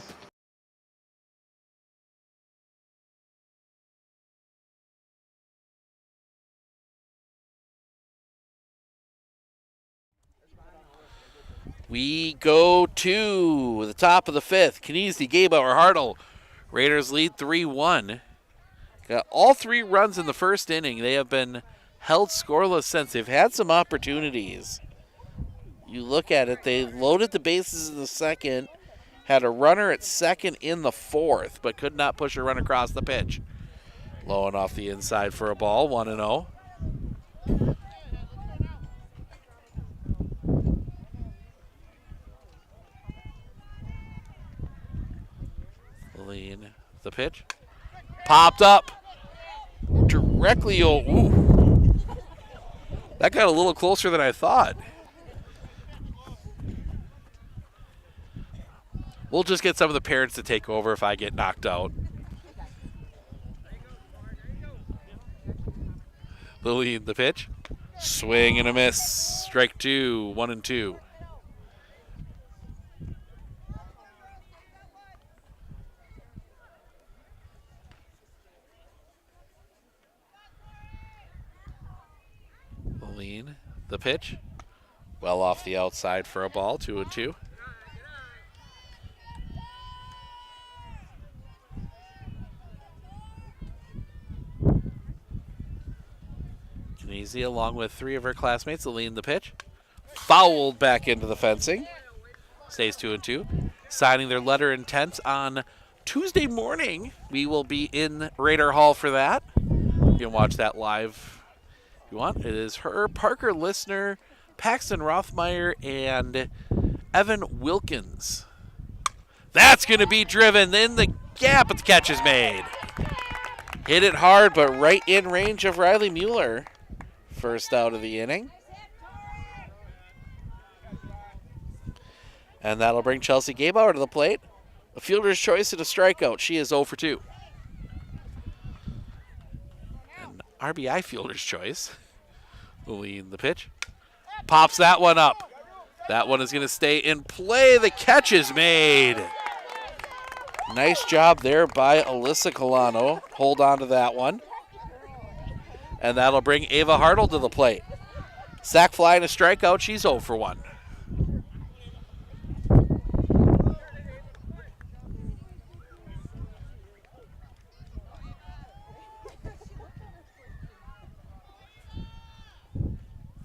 Speaker 1: We go to the top of the fifth. Kniezny, Gabauer, Hartle. Raiders lead 3-1. Got all 3 runs in the first inning. They have been held scoreless since. They've had some opportunities. You look at it, they loaded the bases in the second, had a runner at second in the fourth, but could not push a run across the pitch. Low and off the inside for a ball, 1-0. The pitch. Popped up. Directly. Ooh. That got a little closer than I thought. We'll just get some of the parents to take over if I get knocked out. Lillian, the pitch. Swing and a miss. Strike 2, 1-2. The pitch, well off the outside for a ball, 2-2. Kniezny, along with 3 of her classmates, will lead the pitch. Fouled back into the fencing. Stays 2-2. Signing their letter of intent on Tuesday morning. We will be in Raider Hall for that. You can watch that live. You want. It is her, Parker Listener, Paxton Rothmeyer, and Evan Wilkins. That's going to be driven in the gap, but the catch is made. Hit it hard, but right in range of Riley Mueller. First out of the inning. And that'll bring Chelsea Gabauer to the plate. A fielder's choice and a strikeout. She is 0 for 2. An RBI fielder's choice. Will lead the pitch. Pops that one up. That one is going to stay in play. The catch is made. Nice job there by Alyssa Colano. Hold on to that one. And that'll bring Ava Hartle to the plate. Sack fly and a strikeout. She's 0 for 1.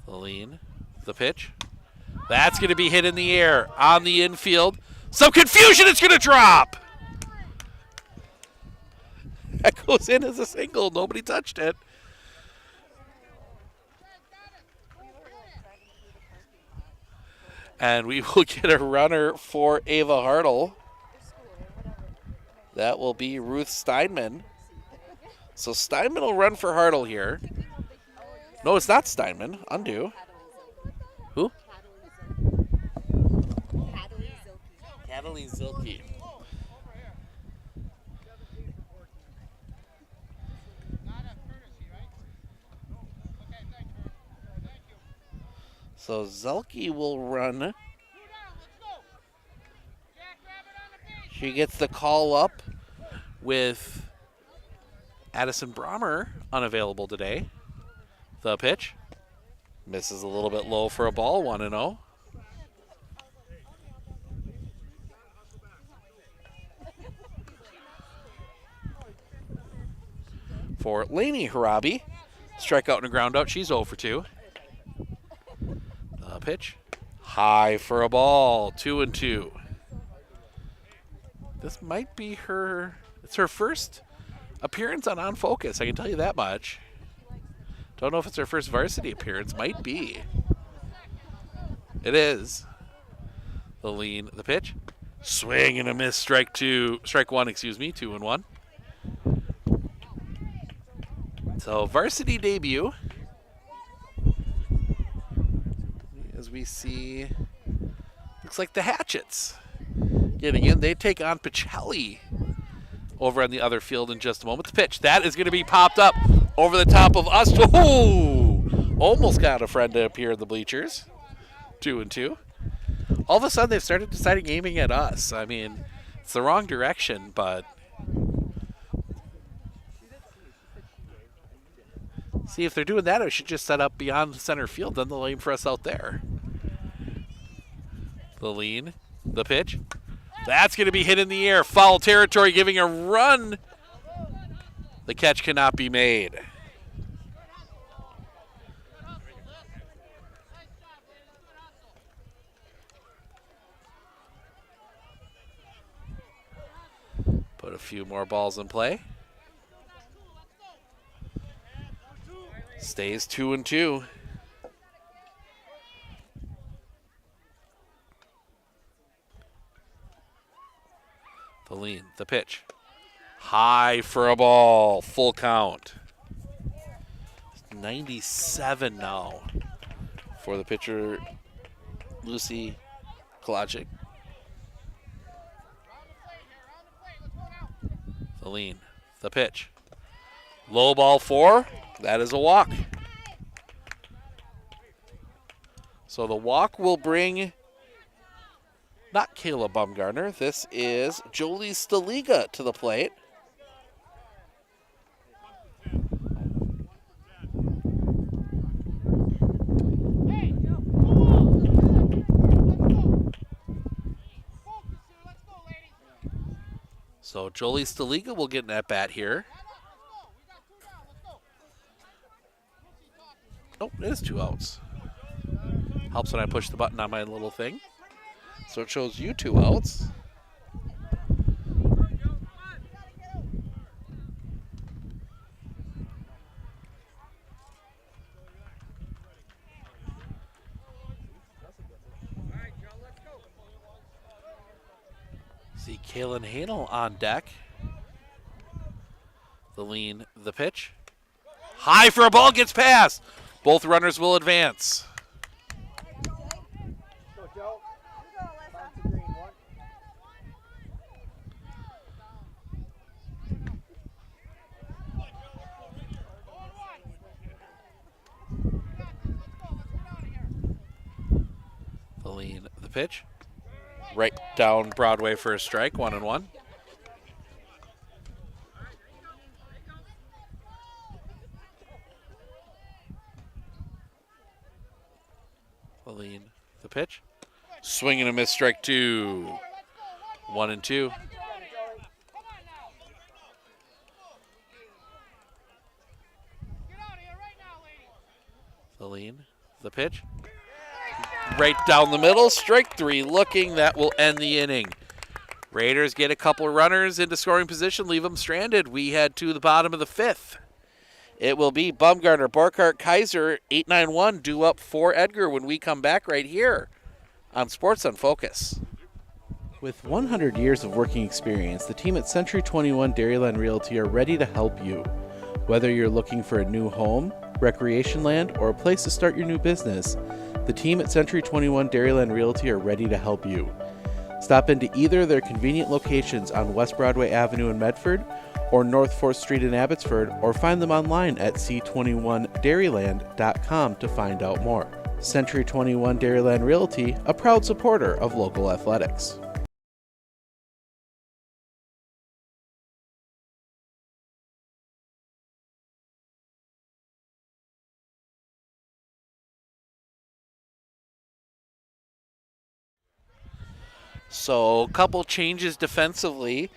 Speaker 1: Lean, the pitch. That's going to be hit in the air on the infield. Some confusion, it's going to drop. That goes in as a single. Nobody touched it. And we will get a runner for Ava Hartle. That will be Ruth Steinman. So Steinman will run for Hartle here. No, it's not Steinman. Undo. Who? Natalie Zilke. So Zelke will run. She gets the call up with Addison Brommer unavailable today. The pitch. Misses a little bit low for a ball, 1-0. for Lainey Harabi. Strikeout and a ground out. She's 0 for 2. Pitch. High for a ball. 2-2. This might be it's her first appearance on Focus. I can tell you that much. Don't know if it's her first varsity appearance. Might be. It is. The lean, the pitch. Swing and a miss. Strike 1, 2-1. So varsity debut. As we see, looks like the Hatchets getting in. They take on Pacelli over on the other field in just a moment. The pitch, that is going to be popped up over the top of us. Oh, almost got a friend to appear in the bleachers. 2-2. All of a sudden, they've started deciding aiming at us. I mean, it's the wrong direction, but see, if they're doing that, I should just set up beyond center field. Then they'll aim for us out there. The lean, the pitch. That's going to be hit in the air. Foul territory, giving a run. The catch cannot be made. Put a few more balls in play. Stays 2-2. The lean, the pitch. High for a ball, full count. 97 now for the pitcher, Lucy Kolajic. The lean, the pitch. Low ball 4, that is a walk. So the walk will bring not Kayla Bumgarner, this is Jolie Staliga to the plate. So Jolie Staliga will get an at-bat here. Nope, it is 2 outs. Helps when I push the button on my little thing. So it shows you 2 outs. See Kaylin Hanel on deck. The lean, the pitch. High for a ball, gets past. Both runners will advance. The lean, the pitch. Right down Broadway for a strike, 1-1. The lean, the pitch. Swing and a miss, strike 2. 1-2. The lean, the pitch. Right down the middle, strike 3 looking. That will end the inning. Raiders get a couple runners into scoring position, leave them stranded. We head to the bottom of the 5th. It will be Bumgarner, Borkart, Kaiser, 8-9-1 due up for Edgar when we come back right here on Sports on Focus. With 100 years of working experience, the team at Century 21 Dairyland Realty are ready to help you. Whether you're looking for a new home, recreation land, or a place to start your new business, the team at Century 21 Dairyland Realty are ready to help you. Stop into either of their convenient locations on West Broadway Avenue in Medford or North 4th Street in Abbotsford, or find them online at c21dairyland.com to find out more. Century 21 Dairyland Realty, a proud supporter of local athletics. So a couple changes defensively.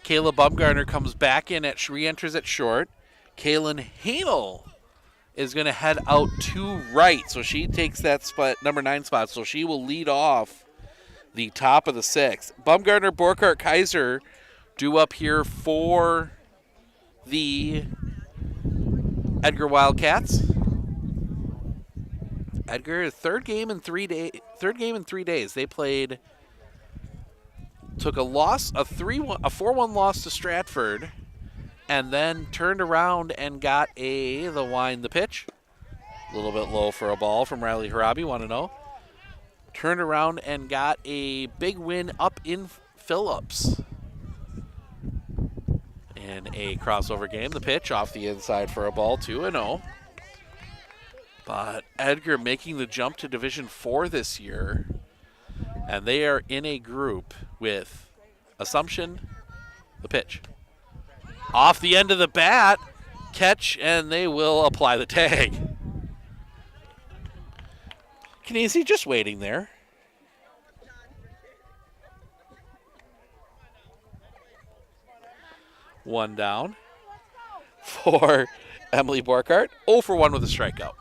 Speaker 1: Kayla Bumgarner comes back in re-enters at short. Kaylin Hanel is going to head out to right. So she takes that spot, number 9 spot. So she will lead off the top of the 6th. Baumgartner, Borkart, Kaiser due up here for the Edgar Wildcats. Edgar, third game in 3 days. They took a loss, a 4-1 loss to Stratford, and then turned around and got the pitch. A little bit low for a ball from Riley Harabi, want to know. Turned around and got a big win up in Phillips. In a crossover game, the pitch off the inside for a ball, 2-0. But Edgar making the jump to Division 4 this year, and they are in a group with Assumption, the pitch. Off the end of the bat, catch, and they will apply the tag. Kinesi just waiting there. One down for Emily Borkart. 0 for 1 with a strikeout.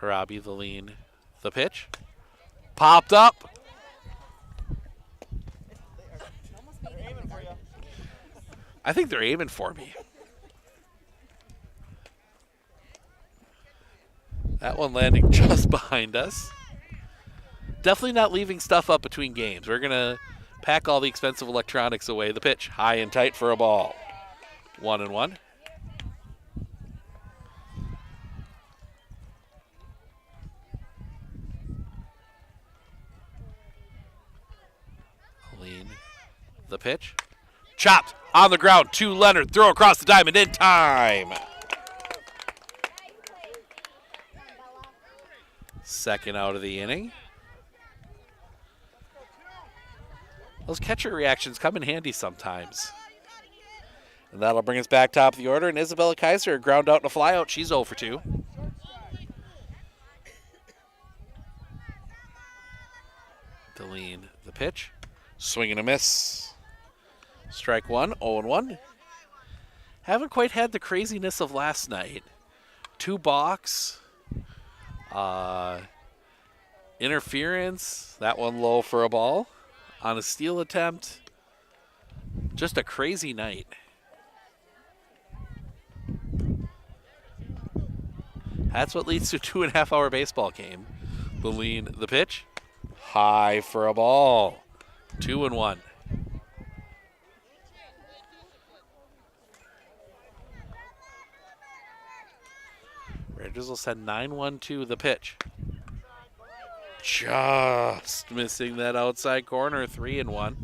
Speaker 1: Harabi, the lean, the pitch. Popped up. I think they're aiming for me. That one landing just behind us. Definitely not leaving stuff up between games. We're going to pack all the expensive electronics away. The pitch, high and tight for a ball. 1-1. Lean, the pitch. Chopped on the ground to Leonard. Throw across the diamond in time. Second out of the inning. Those catcher reactions come in handy sometimes. And that'll bring us back top of the order. And Isabella Kaiser ground out and a fly out. She's 0 for 2. Deline, the pitch. Swing and a miss. Strike 1, 0-1. Haven't quite had the craziness of last night. 2 balks. Interference. That one low for a ball. On a steal attempt. Just a crazy night. That's what leads to a 2.5-hour baseball game. The lean, the pitch. High for a ball. 2-1. Rangers will send 9-1-2 the pitch. Just missing that outside corner. 3-1.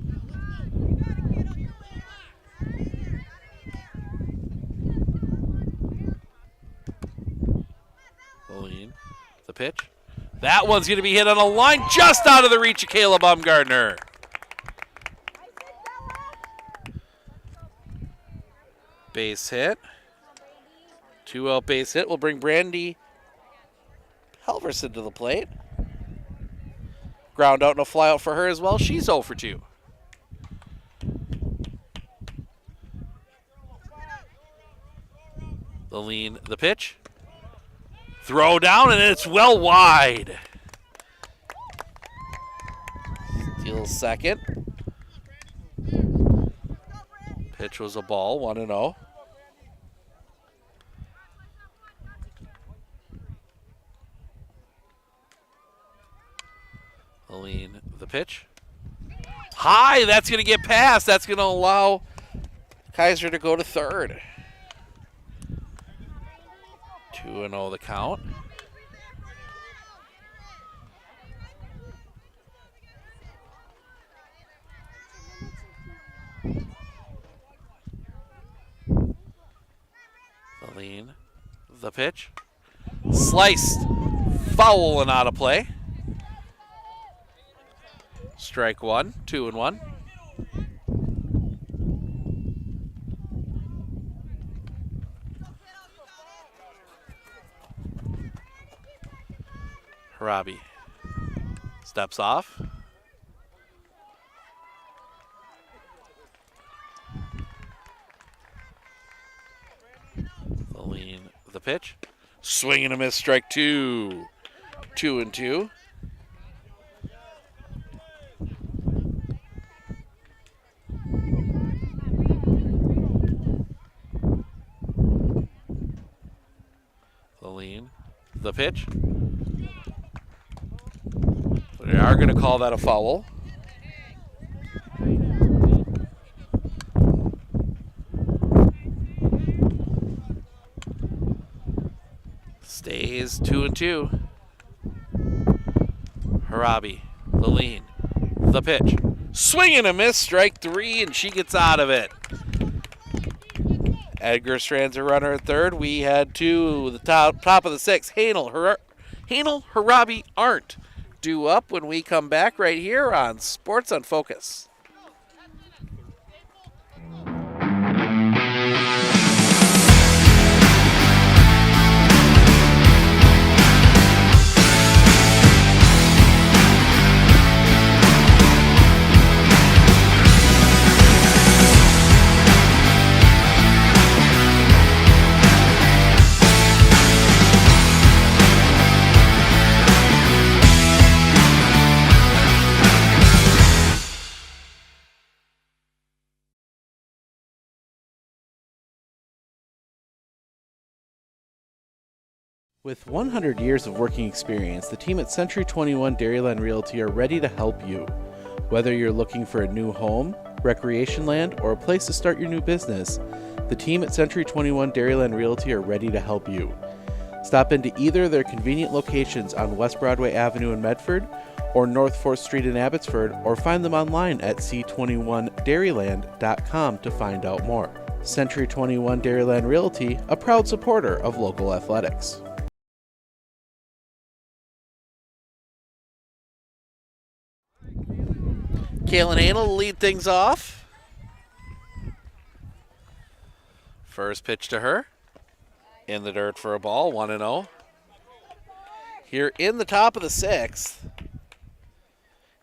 Speaker 1: Lean, the pitch. That one's going to be hit on a line just out of the reach of Kayla Baumgartner. Base hit. 2-out base hit will bring Brandy Halverson to the plate. Ground out and a fly out for her as well. She's 0 for 2. The lean, the pitch. Throw down, and it's well wide. Steals second. Pitch was a ball, 1-0. The lean, the pitch. High, that's going to get past. That's going to allow Kaiser to go to third. 2-0 the count. The lean, the pitch. Sliced, foul and out of play. Strike 1, 2-1. Harabi steps off. the pitch. Swing and a miss, strike two. 2-2. The lean, the pitch. They are going to call that a foul. Stays 2-2. Harabi, the lean, the pitch. Swing and a miss, strike three, and she gets out of it. Edgar strands a runner at third. We head to the top of the sixth. Hanel, Harabi, Arndt due up when we come back right here on Sports on Focus. With 100 years of working experience, the team at Century 21 Dairyland Realty are ready to help you. Whether you're looking for a new home, recreation land, or a place to start your new business, the team at Century 21 Dairyland Realty are ready to help you. Stop into either of their convenient locations on West Broadway Avenue in Medford or North 4th Street in Abbotsford, or find them online at c21dairyland.com to find out more. Century 21 Dairyland Realty, a proud supporter of local athletics. Kaylin Hanel will lead things off. First pitch to her. In the dirt for a ball, 1-0. Here in the top of the sixth,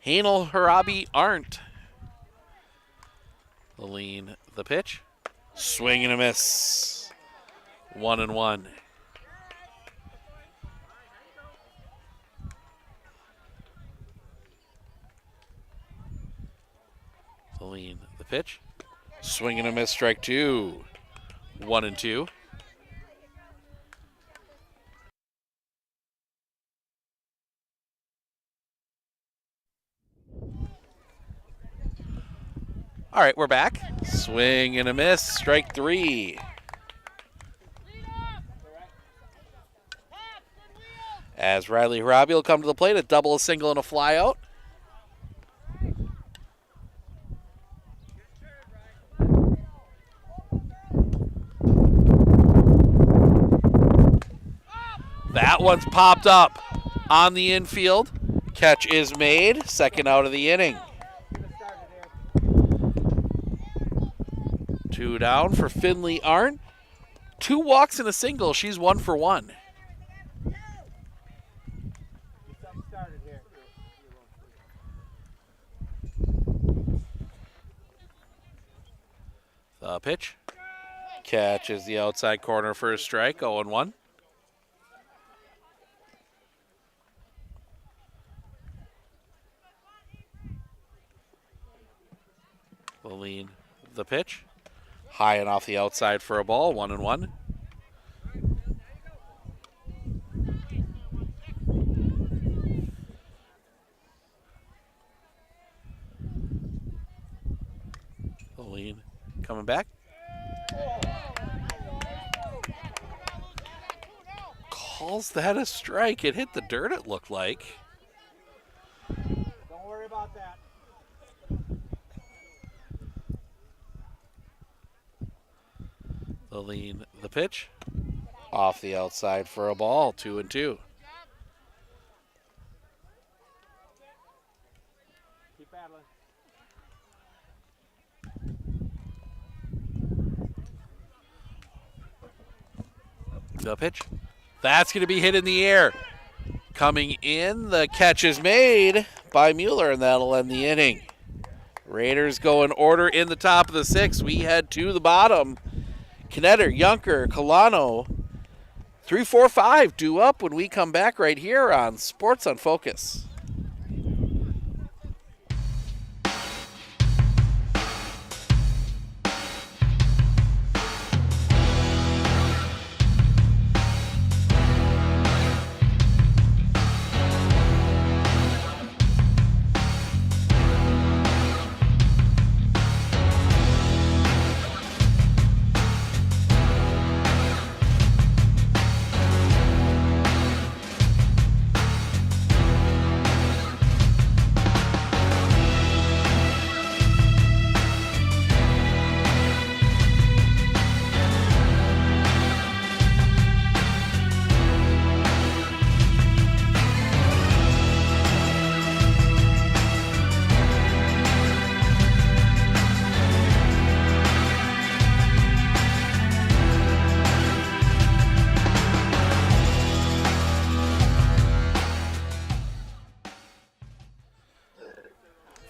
Speaker 1: Hanel, Harabi, Arndt. The lean, the pitch. Swing and a miss. 1-1. The lean, the pitch. Swing and a miss, strike two. 1-2. All right, we're back. Swing and a miss, strike three. As Riley Harabi will come to the plate, a double, a single, and a fly out. That one's popped up on the infield. Catch is made. Second out of the inning. 2 down for Finley Arndt. 2 walks and a single. She's 1 for 1. The pitch. Catch is the outside corner for a strike. 0-1. The lean, the pitch. High and off the outside for a ball, 1-1. The lean coming back. Calls that a strike. It hit the dirt, it looked like.
Speaker 15: Don't worry about that.
Speaker 1: The lean, the pitch. Off the outside for a ball, 2-2.
Speaker 15: Keep battling.
Speaker 1: The pitch. That's going to be hit in the air. Coming in, the catch is made by Mueller, and that'll end the inning. Raiders go in order in the top of the sixth. We head to the bottom. Knetter, Junker, Colano, 3, 4, 5 due up when we come back right here on Sports on Focus.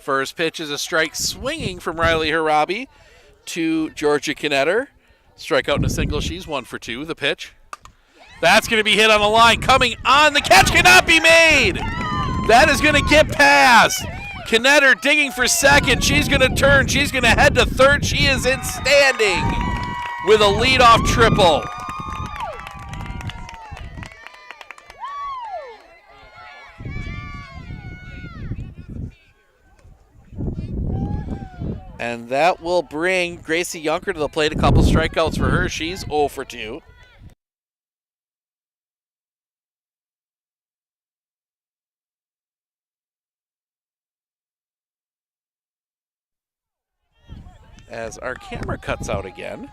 Speaker 1: First pitch is a strike swinging from Riley Harabi to Georgia Knetter. Strikeout and a single. She's 1 for 2. The pitch. That's going to be hit on the line. Coming on. The catch cannot be made. That is going to get past. Knetter digging for second. She's going to turn. She's going to head to third. She is in standing with a leadoff triple. And that will bring Gracie Junker to the plate. A couple strikeouts for her. She's 0 for 2. As our camera cuts out again.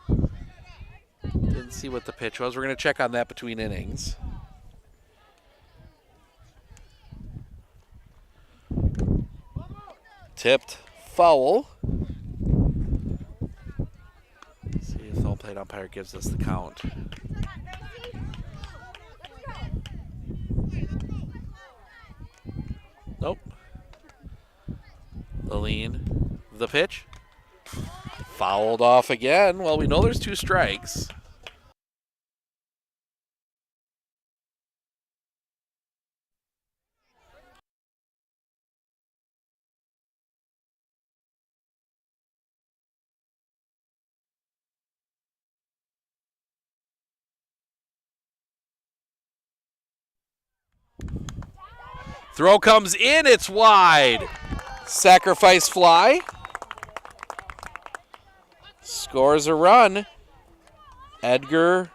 Speaker 1: Didn't see what the pitch was. We're going to check on that between innings. Tipped. Foul. See if the home plate umpire gives us the count. Nope. The lean. The pitch. Fouled off again. Well, we know there's 2 strikes. Throw comes in, it's wide. Sacrifice fly. Scores a run. Edgar.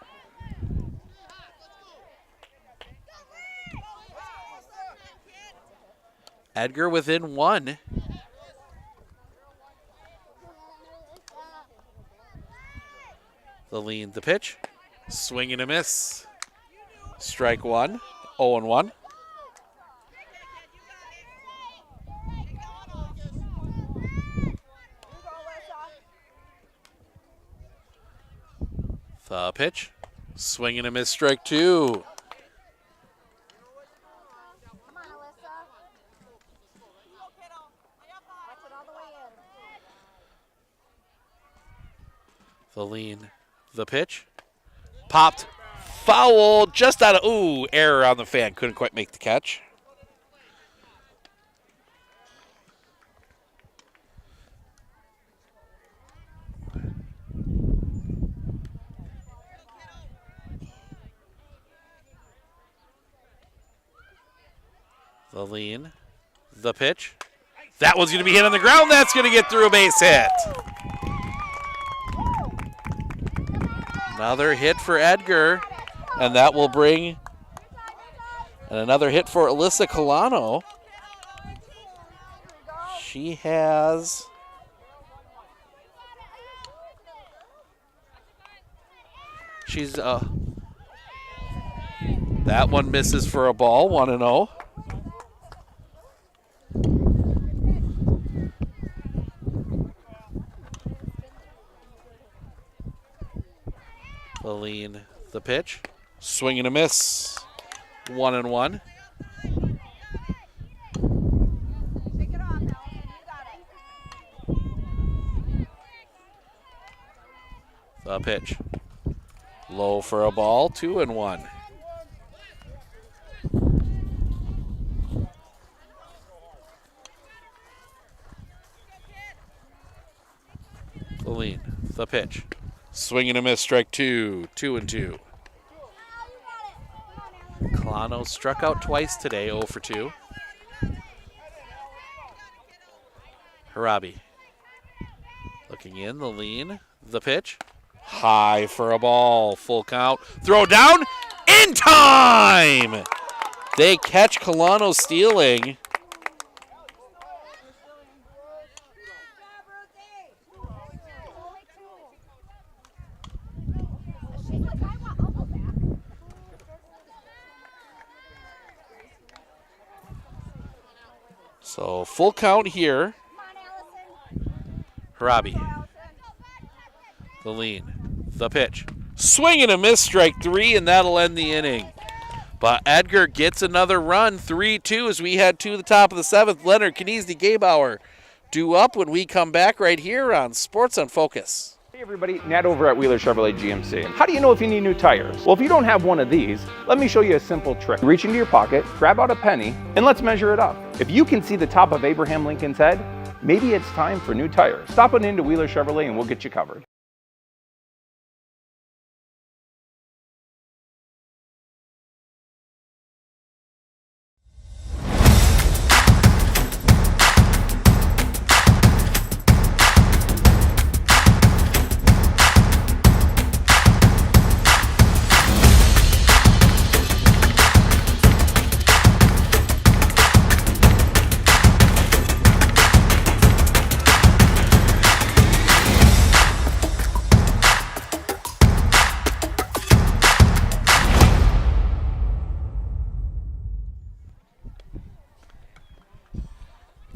Speaker 1: Edgar within 1. The lean, the pitch. Swing and a miss. Strike 1. 0-1. The pitch. Swing and a miss, strike 2. The lean. The pitch. Popped. Foul. Just out of, error on the fan. Couldn't quite make the catch. The lean, the pitch. That one's going to be hit on the ground. That's going to get through a base hit. Another hit for Edgar, and that will bring another hit for Alyssa Colano. She has that one misses for a ball, 1-0. The lean, the pitch, swing and a miss, 1-1. The pitch, Low for a ball, 2-1. The lean, the pitch. Swing and a miss, strike 2, 2-2. Colano struck out twice today, 0 for 2. Harabi. Looking in, the lean, the pitch. High for a ball, full count. Throw down, in time! They catch Colano stealing. So full count here. Harabi. The lean. The pitch. Swing and a miss, strike 3, and that'll end the inning. But Edgar gets another run, 3-2 as we head to the top of the 7th. Leonard, Kniesny, Gabauer due up when we come back right here on Sports on Focus.
Speaker 2: Hey everybody, Nat over at Wheeler Chevrolet GMC. How do you know if you need new tires? Well, if you don't have one of these, let me show you a simple trick. Reach into your pocket, grab out a penny, and let's measure it up. If you can see the top of Abraham Lincoln's head, maybe it's time for new tires. Stop on into Wheeler Chevrolet and we'll get you covered.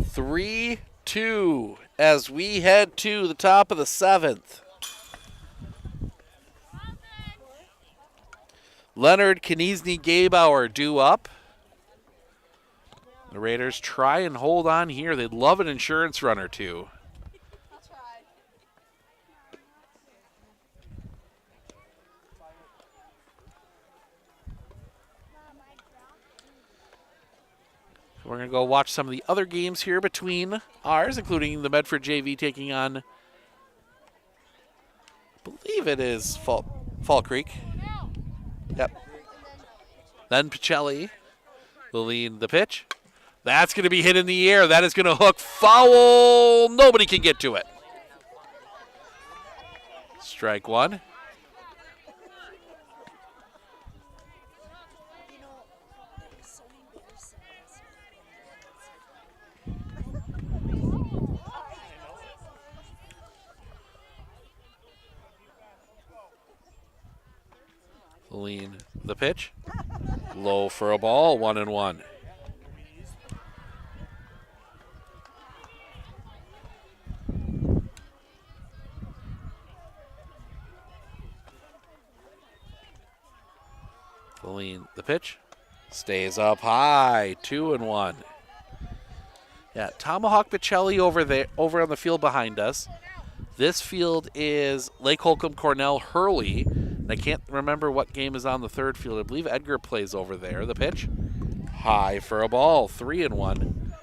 Speaker 1: Three, 2 as we head to the top of the 7th. Leonard, Kniesny, Gabauer due up. The Raiders try and hold on here. They'd love an insurance run or two. We're going to go watch some of the other games here between ours, including the Medford JV taking on, I believe it is Fall Creek. Yep. Then Pacelli will lead the pitch. That's going to be hit in the air. That is going to hook foul. Nobody can get to it. Strike 1. Lean the pitch. Low for a ball, 1-1. Lean the pitch. Stays up high, 2-1. Yeah, Tomahawk Pacelli over on the field behind us. This field is Lake Holcomb, Cornell, Hurley. I can't remember what game is on the third field. I believe Edgar plays over there. The pitch. High for a ball. 3-1.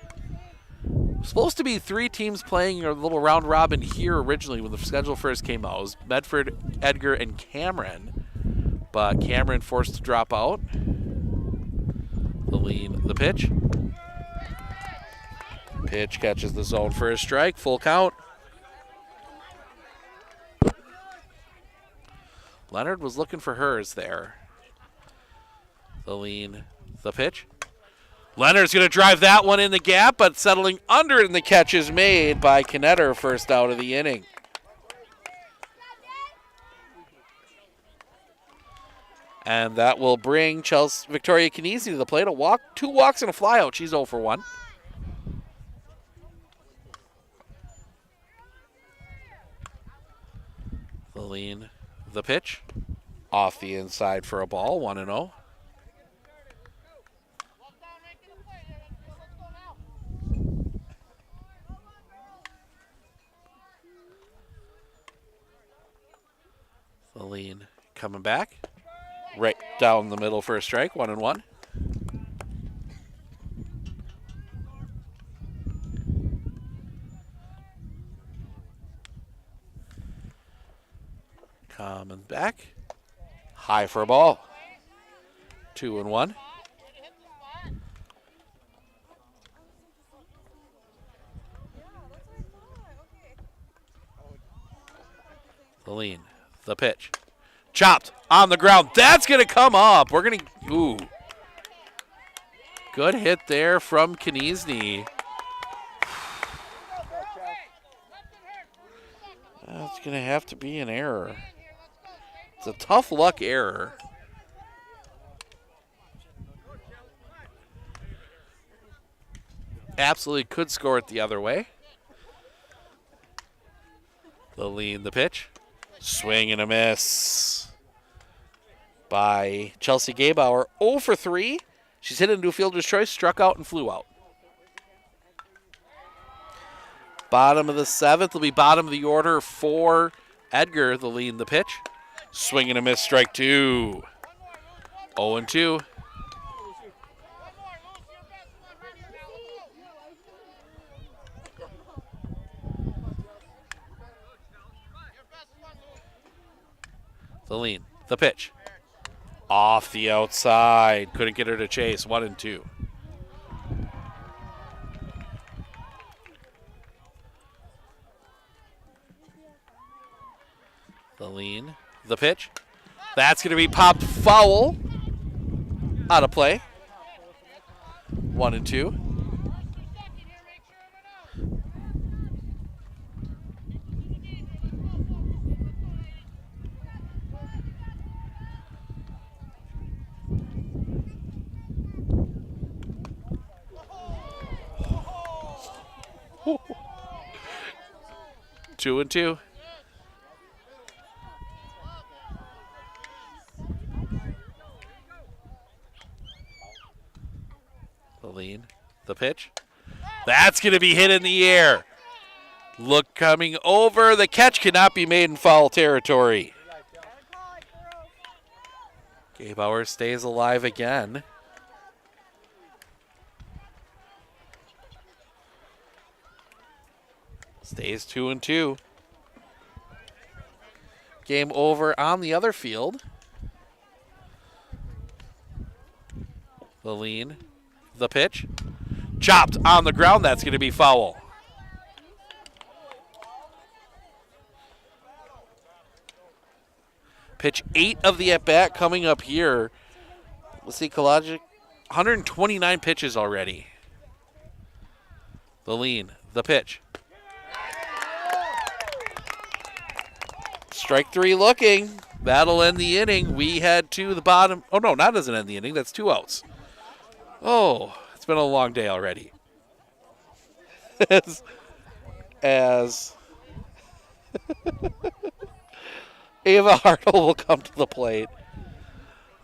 Speaker 1: Supposed to be 3 teams playing a little round robin here originally when the schedule first came out. It was Medford, Edgar, and Cameron. But Cameron forced to drop out. The lean, the pitch. Pitch catches the zone for a strike. Full count. Leonard was looking for hers there. The lean, the pitch. Leonard's going to drive that one in the gap, but settling under it, and the catch is made by Knetter, first out of the inning. And that will bring Victoria Kniesny to the plate. 2 walks and a flyout. She's 0 for 1. The lean, the pitch. Off the inside for a ball, 1-0. The lean coming back. Right down the middle for a strike, 1-1. Coming back. High for a ball. 2-1. The lean. The pitch. Chopped on the ground. That's going to come up. We're going to... Ooh. Good hit there from Kniezny. That's going to have to be an error. It's a tough luck error. Absolutely could score it the other way. The lean, the pitch. Swing and a miss by Chelsea Gabauer. 0 for 3. She's hit into a fielder's choice, struck out, and flew out. Bottom of the 7th will be bottom of the order for Edgar. The lean, the pitch. Swing and a miss, strike 2. 0-2. The lean, the pitch. Off the outside. Couldn't get her to chase. 1-2. The lean, the pitch. That's going to be popped foul. Out of play. 1-2. Two and two. The lean, the pitch. That's going to be hit in the air. Look coming over. The catch cannot be made in foul territory. Gabauer stays alive again. Stays 2-2. Game over on the other field. The lean, the pitch. Chopped on the ground. That's going to be foul. Pitch 8 of the at-bat coming up here. Let's see, Kolodziej, 129 pitches already. The lean, the pitch. Strike 3 looking. That'll end the inning. We head to the bottom. Oh, no, that doesn't end the inning. That's 2 outs. Oh, it's been a long day already. as Ava Hartle will come to the plate.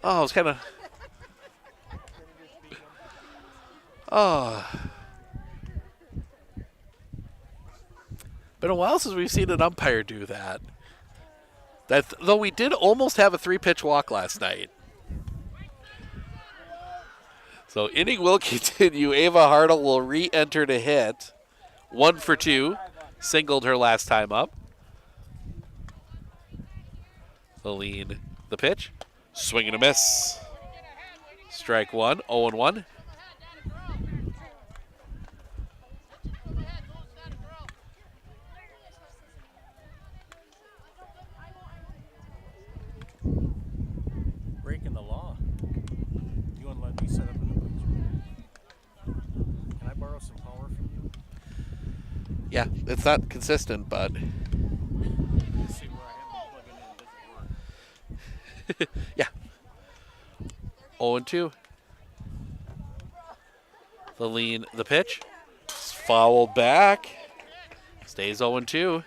Speaker 1: Oh, it's kind of... Oh. Been a while since we've seen an umpire do that. Though we did almost have a 3-pitch walk last night. So inning will continue. Ava Hartle will re-enter to hit. 1 for 2. Singled her last time up. The lean, the pitch. Swing and a miss. Strike 1, 0-1.
Speaker 16: Breaking the law. You want to let me set up an appointment? Can I borrow some power from you?
Speaker 1: Yeah, it's not consistent, but...
Speaker 16: See where I have it plugging in. Doesn't work.
Speaker 1: Yeah. 0-2. The lean, the pitch. Fouled back. Stays 0-2.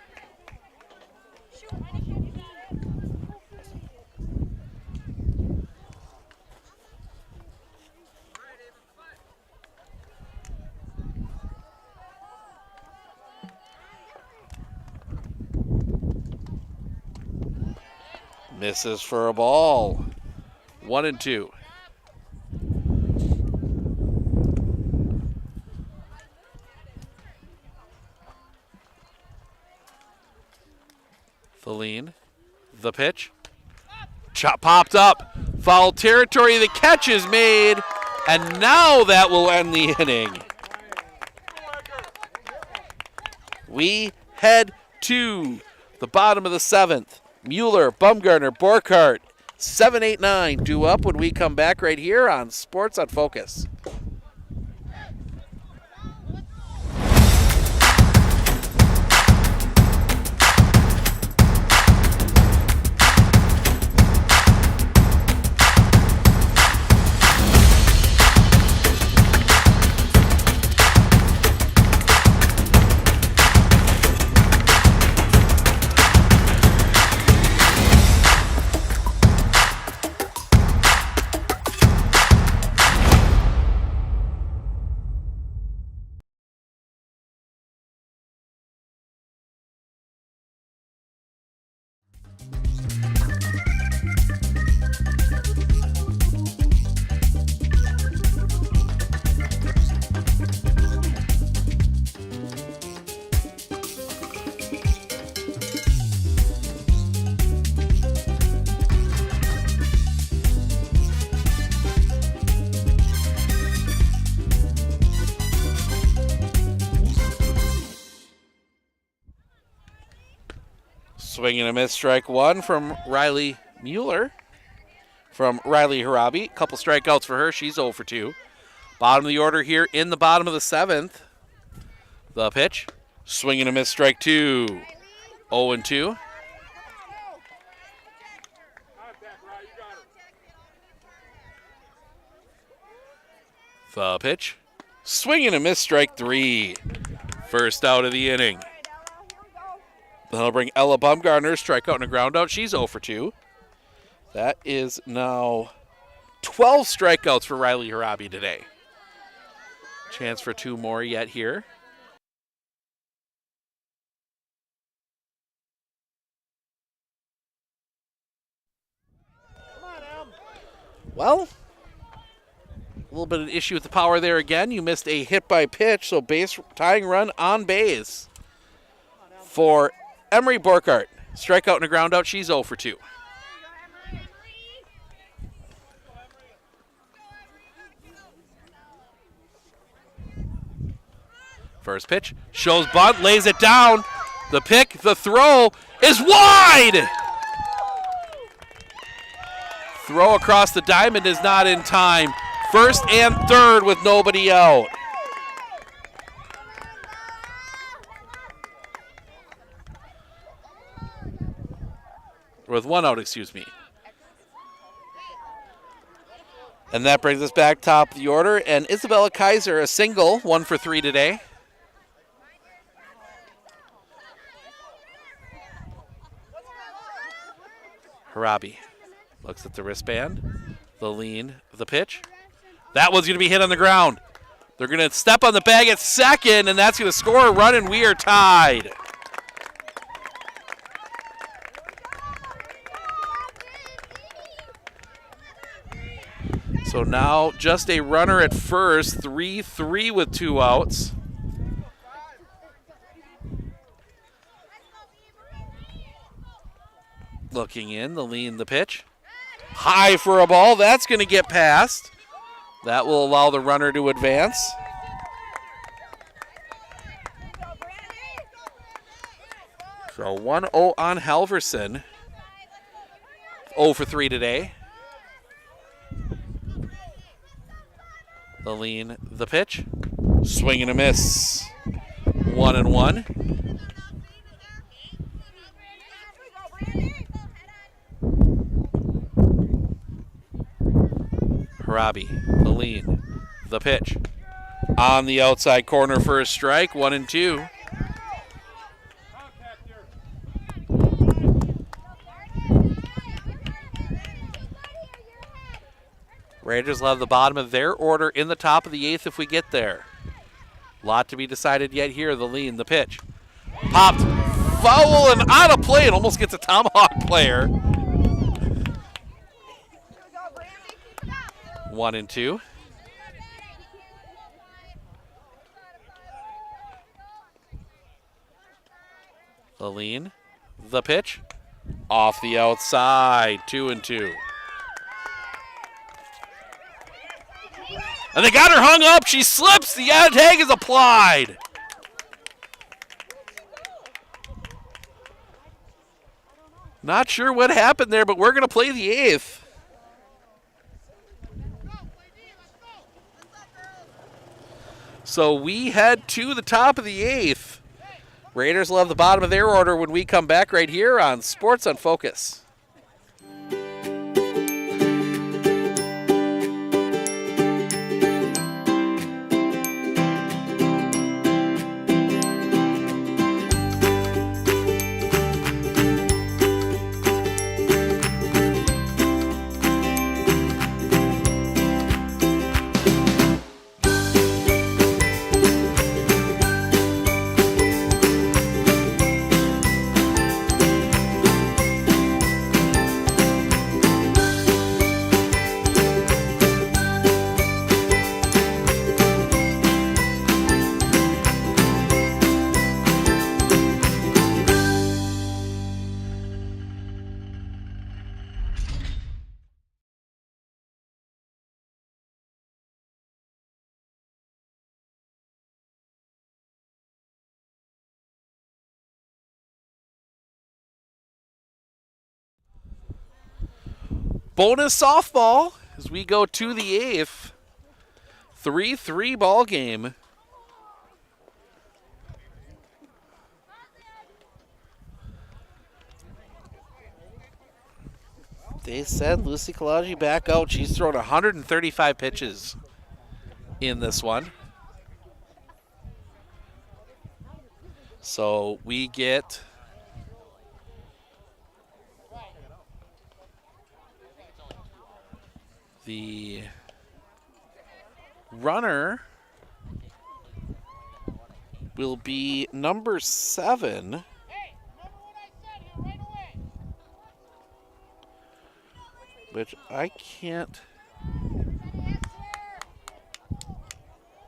Speaker 1: Misses for a ball. 1-2. The lean. The pitch. Chop popped up. Foul territory. The catch is made. And now that will end the inning. We head to the bottom of the 7th. Mueller, Bumgarner, Borkhardt, 7-8-9 due up when we come back right here on Sports on Focus. Swing and a miss, strike one from Riley Mueller. From Riley Harabi. Couple strikeouts for her. She's 0 for 2. Bottom of the order here in the bottom of the 7th. The pitch. Swing and a miss, strike two. 0-2. The pitch. Swing and a miss, strike three. First out of the inning. That'll bring Ella Bumgarner, strikeout and a ground out. She's 0 for 2. That is now 12 strikeouts for Riley Harabi today. Chance for 2 more yet here. Well, a little bit of an issue with the power there again. You missed a hit by pitch, so base tying run on base for Emery Borkhardt. Strikeout and a ground out. She's 0 for 2. First pitch. Shows bunt. Lays it down. The pick. The throw is wide. Throw across the diamond is not in time. First and third with nobody out. With 1 out, excuse me. And that brings us back top of the order. And Isabella Kaiser, a single, 1 for 3 today. Harabi looks at the wristband. The lean, the pitch. That one's going to be hit on the ground. They're going to step on the bag at second, and that's going to score a run, and we are tied. So now just a runner at first, 3-3 with 2 outs. Looking in, the lean, the pitch. High for a ball. That's going to get past. That will allow the runner to advance. So 1-0 on Halverson. 0 for 3 today. The lean, the pitch. Swing and a miss. 1-1. Harabi, the lean, the pitch. On the outside corner for a strike, 1-2. Rangers will have the bottom of their order in the top of the 8th if we get there. Lot to be decided yet here. The lean, the pitch. Popped, foul and out of play. It almost gets a tomahawk player. 1-2. The lean, the pitch, off the outside, 2-2. And they got her hung up. She slips. The tag is applied. Not sure what happened there, but we're going to play the 8th. So we head to the top of the 8th. Raiders will have the bottom of their order when we come back right here on Sports on Focus. Bonus softball as we go to the 8th. 3-3 ball game. They said Lucy Kalaji back out. She's thrown 135 pitches in this one. So we get the runner will be number 7. Which I can't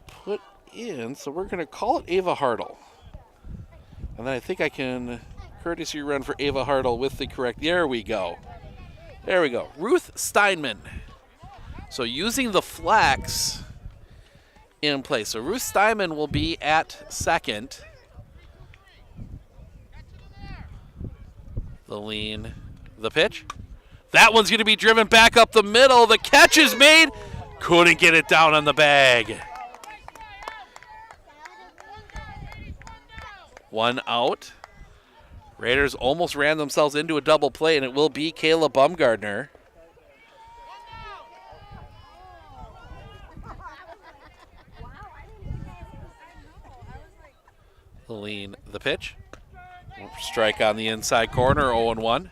Speaker 1: put in, so we're going to call it Ava Hartle. And then I think I can courtesy run for Ava Hartle with the correct, there we go. There we go, Ruth Steinman. So using the flex in place. So Ruth Steinman will be at second. The lean, the pitch. That one's going to be driven back up the middle. The catch is made. Couldn't get it down on the bag. 1 out. Raiders almost ran themselves into a double play, and it will be Kayla Bumgardner. The lean, the pitch. Strike on the inside corner, 0-1.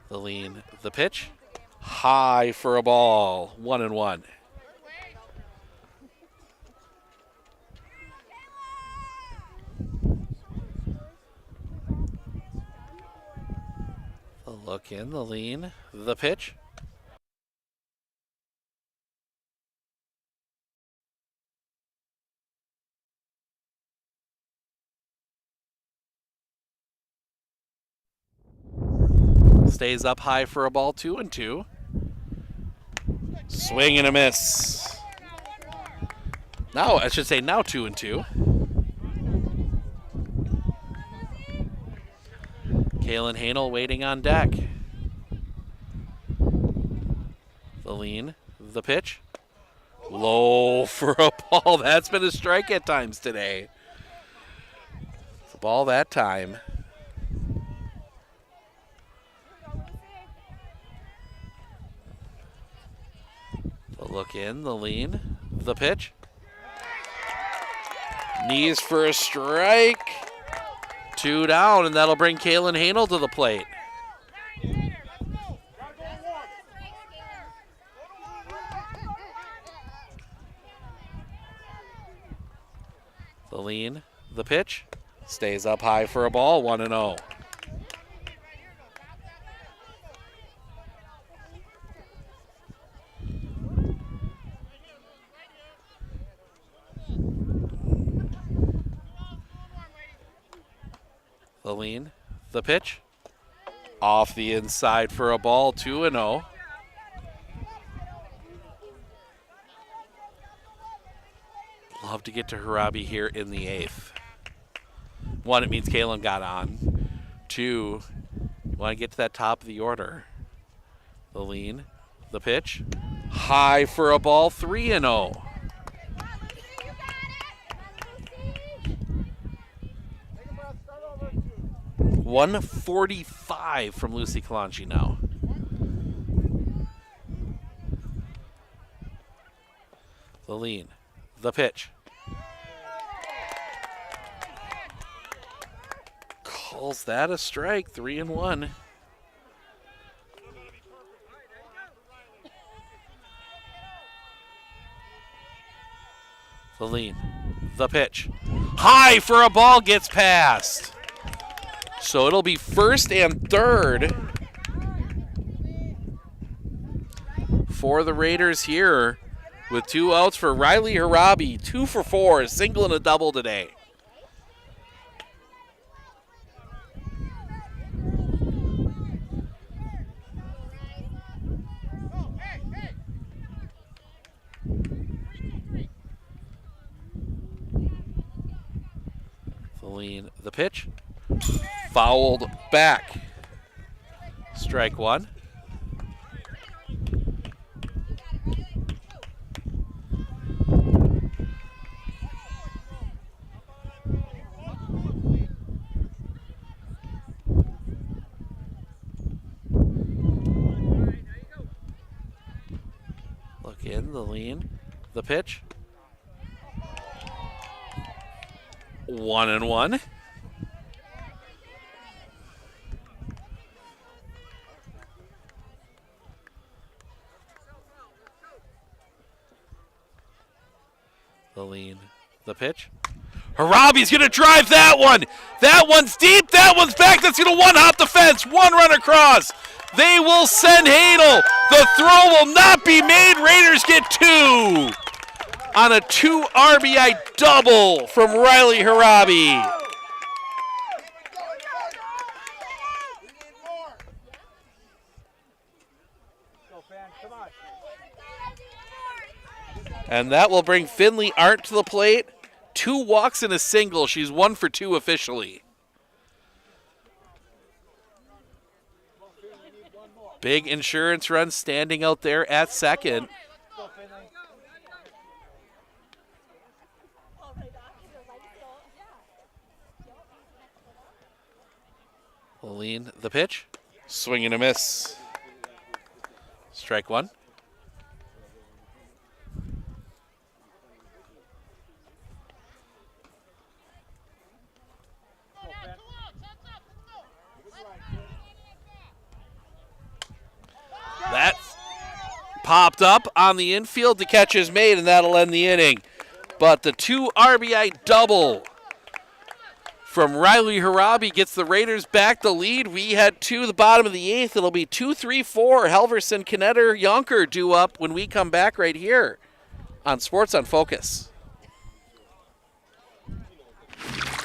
Speaker 1: The lean, the pitch. High for a ball, 1-1. The look in, the lean, the pitch. Stays up high for a ball, 2-2. Swing and a miss. Now, I should say now 2-2. Kaylin Hanel waiting on deck. The lean, the pitch. Low for a ball. That's been a strike at times today. It's a ball that time. The look in, the lean, the pitch. Knees for a strike. 2 down, and that'll bring Kaylin Hanel to the plate. The lean, the pitch. Stays up high for a ball, 1-0. The lean, the pitch. Off the inside for a ball, 2-0. Love to get to Harabi here in the 8th. 1, it means Kalen got on. 2, you want to get to that top of the order. The lean, the pitch. High for a ball, 3-0. .145 from Lucy Kalanchi now. The lean, the pitch. Calls that a strike, 3-1. The lean, the pitch. High for a ball, gets past. So it'll be 1st and 3rd for the Raiders here with 2 outs for Riley Harabi. 2 for 4, a single and a double today. The lean, the pitch. Fouled back. Strike 1. Look in, the lean, the pitch. 1-1. The lean, the pitch. Harabi's going to drive that one. That one's deep. That one's back. That's going to one-hop the fence. 1 run across. They will send Hadel. The throw will not be made. Raiders get 2 on a 2 RBI double from Riley Harabi. And that will bring Finley Arndt to the plate. 2 walks and a single. She's 1 for 2 officially. Big insurance run standing out there at second. Lean, the pitch. Swing and a miss. Strike 1. That popped up on the infield. The catch is made, and that'll end the inning. But the 2 RBI double from Riley Harabi gets the Raiders back the lead. We head to the bottom of the 8th. It'll be 2-3-4. Helverson, Knetter, Yonker due up when we come back right here on Sports on Focus.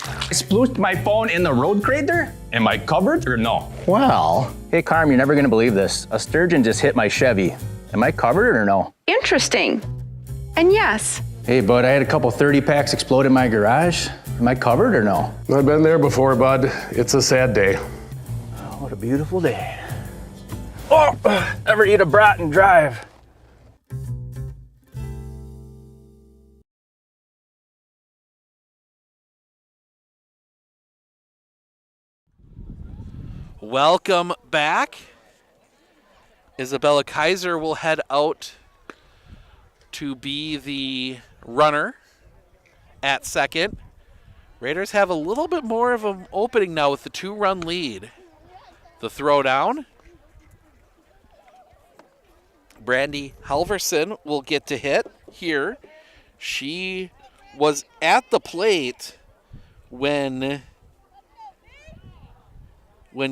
Speaker 6: I splooshed my phone in the road crate there? Am I covered or no?
Speaker 7: Well, hey Carm, you're never gonna believe this. A sturgeon just hit my Chevy. Am I covered or no?
Speaker 8: Interesting. And yes.
Speaker 7: Hey bud, I had a couple 30 packs explode in my garage. Am I covered or no?
Speaker 9: I've been there before, bud. It's a sad day.
Speaker 7: Oh, what a beautiful day. Oh, ever eat a brat and drive?
Speaker 1: Welcome back. Isabella Kaiser will head out to be the runner at second. Raiders have a little bit more of an opening now with the 2-run lead. The throw down. Brandy Halverson will get to hit here. She was at the plate when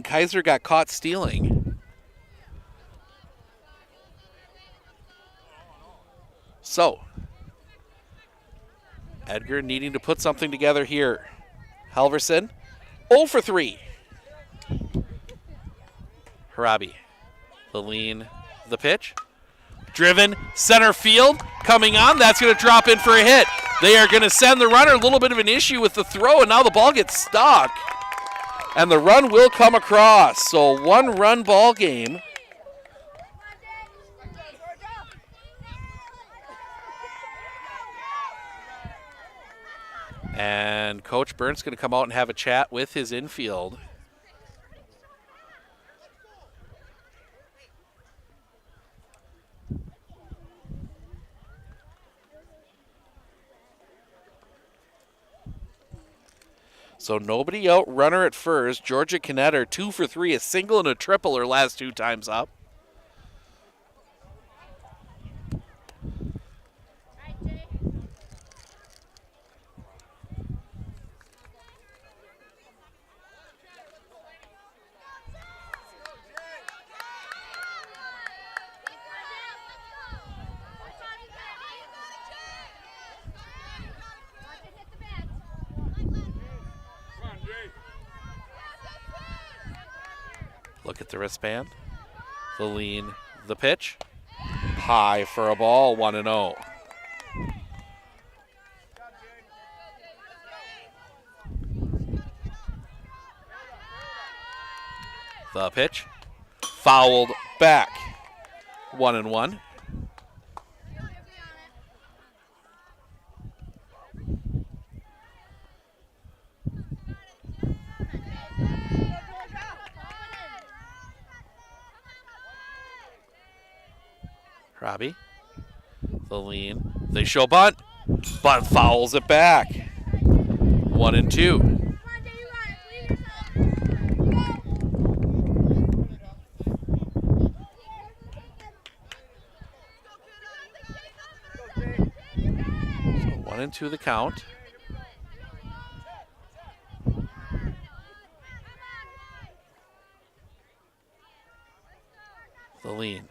Speaker 1: Kaiser got caught stealing. So, Edgar needing to put something together here. Halverson, 0 for 3. Harabi, the lean, the pitch. Driven, center field, coming on. That's going to drop in for a hit. They are going to send the runner. A little bit of an issue with the throw, and now the ball gets stuck. And the run will come across. So 1-run ball game. And Coach Burns going to come out and have a chat with his infield. So nobody out, runner at first. Georgia Kinetter 2 for 3, a single and a triple her last 2 times up. Look at the wristband. The lean, the pitch. High for a ball, 1-0. The pitch. Fouled back. 1-1. Robbie, the lean, they show bunt, but fouls it back. 1-2. So 1-2 the count. The lean,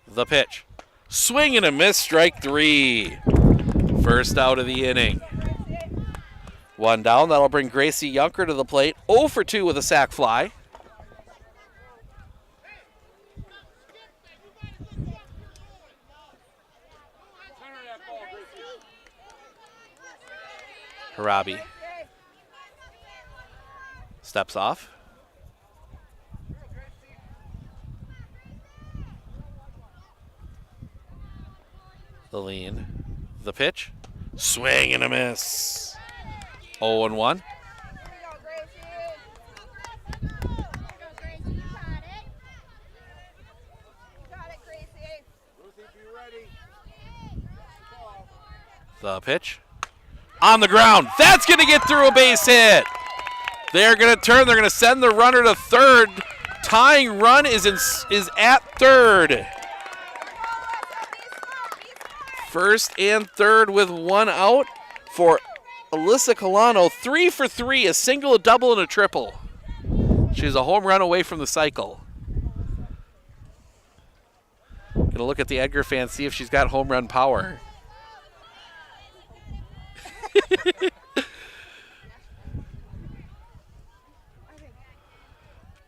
Speaker 1: the pitch. Swing and a miss, strike 3. First out of the inning. 1 down, that'll bring Gracie Yunker to the plate. 0 for 2 with a sac fly. Harabi steps off. The lean, the pitch, swing and a miss. 0-1. The pitch, on the ground. That's going to get through a base hit. They're going to turn. They're going to send the runner to third. Tying run is at third. First and third with 1 out for Alyssa Colano. 3 for 3, a single, a double, and a triple. She's a home run away from the cycle. Gonna look at the Edgar fan, see if she's got home run power.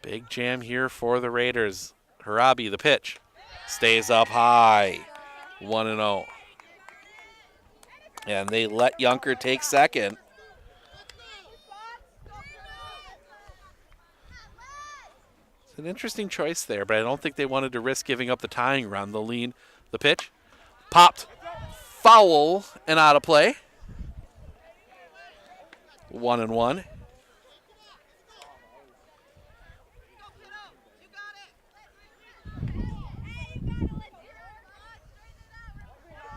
Speaker 1: Big jam here for the Raiders. Harabi, the pitch, stays up high. 1-0. And they let Yunker take second. It's an interesting choice there, but I don't think they wanted to risk giving up the tying run. The lean, the pitch, popped, foul, and out of play. 1-1.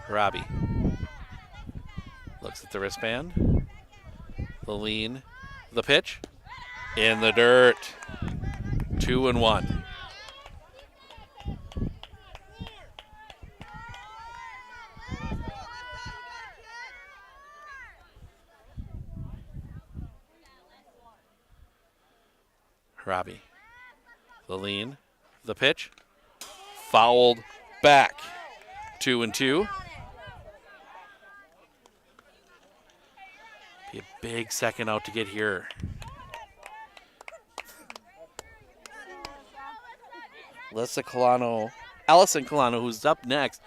Speaker 1: Robbie looks at the wristband. The lean, the pitch, in the dirt. 2-1. Robbie. The lean. The pitch. Fouled back. 2-2. Be a big second out to get here. Allison Colano, who's up next,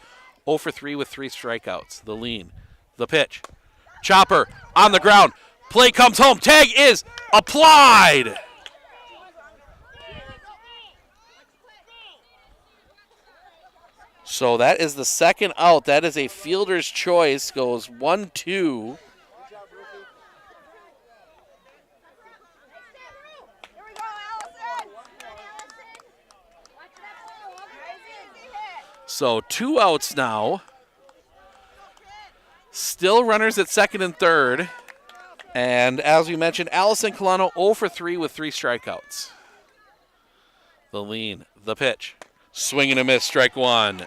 Speaker 1: 0 for 3 with 3 strikeouts. The lean. The pitch. Chopper on the ground. Play comes home. Tag is applied. So that is the second out. That is a fielder's choice. Goes 1-2. So 2 outs now. Still runners at second and third. And as we mentioned, Allison Colano 0 for 3 with 3 strikeouts. The lean, the pitch. Swing and a miss, strike 1.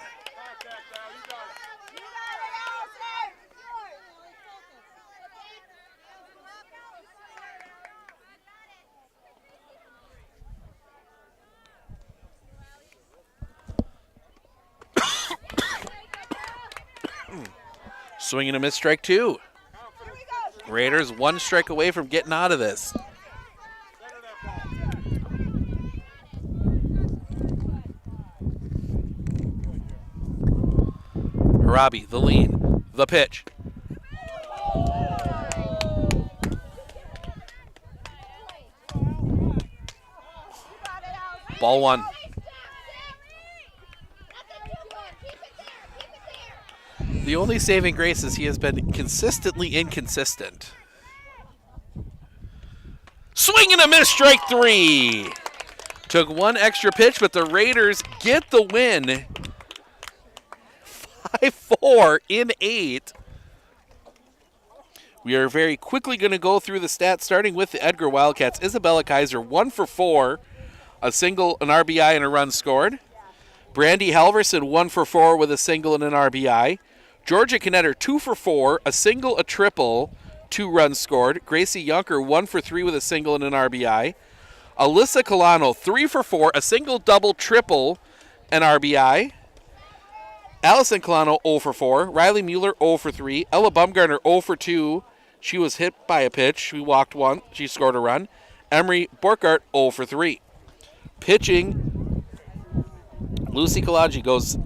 Speaker 1: Swing and a miss, strike 2. Raiders 1 strike away from getting out of this. Harabi, the lean, the pitch. Ball 1. The only saving grace is he has been consistently inconsistent. Swing and a miss, strike 3. Took 1 extra pitch, but the Raiders get the win. 5-4 in 8. We are very quickly going to go through the stats, starting with the Edgar Wildcats. Isabella Kaiser, 1 for 4, a single, an RBI, and a run scored. Brandy Halverson, 1 for 4 with a single and an RBI. Georgia Knetter, 2 for 4, a single, a triple, 2 runs scored. Gracie Yunker, 1 for 3 with a single and an RBI. Alyssa Colano, 3 for 4, a single, double, triple, an RBI. Allison Colano, 0 for 4. Riley Mueller, 0 for 3. Ella Bumgarner, 0 for 2. She was hit by a pitch. She walked 1. She scored a run. Emery Borkart, 0 for 3. Pitching, Lucy Kalaji goes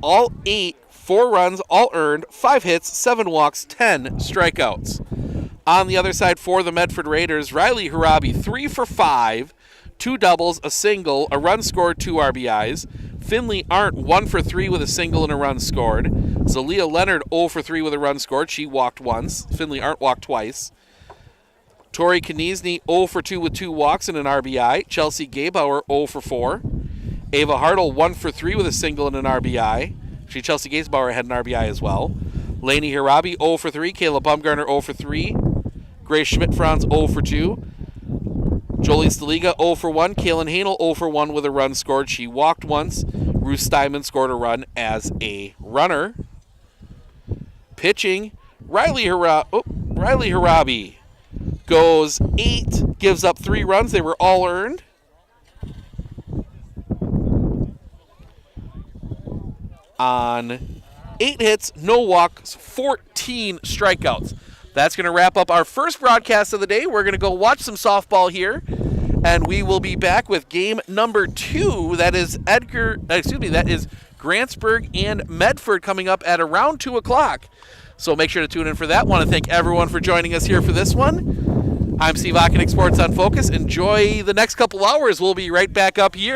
Speaker 1: all 8. 4 runs, all earned, 5 hits, 7 walks, 10 strikeouts. On the other side for the Medford Raiders, Riley Harabi, 3 for 5, 2 doubles, a single, a run scored, 2 RBIs. Finley Arndt, 1 for 3 with a single and a run scored. Zalia Leonard, 0 for 3 with a run scored. She walked once. Finley Arndt walked twice. Tori Kniesny, 0 for 2 with 2 walks and an RBI. Chelsea Gaybauer, 0 for 4. Ava Hartle, 1 for 3 with a single and an RBI. Chelsea Gaybauer had an RBI as well. Lainey Harabi, 0 for 3. Kayla Bumgarner, 0 for 3. Grace Schmidt-Franz, 0 for 2. Jolie Staliga, 0 for 1. Kaylin Hanel, 0 for 1 with a run scored. She walked once. Ruth Steinman scored a run as a runner. Pitching, Riley Harabi goes 8, gives up 3 runs. They were all earned. On 8 hits, no walks, 14 strikeouts. That's going to wrap up our first broadcast of the day. We're going to go watch some softball here, and we will be back with game number 2. That is Grantsburg and Medford coming up at around 2 o'clock. So make sure to tune in for that. Want to thank everyone for joining us here for this one. I'm Steve Ockenick, Sports on Focus. Enjoy the next couple hours. We'll be right back up here.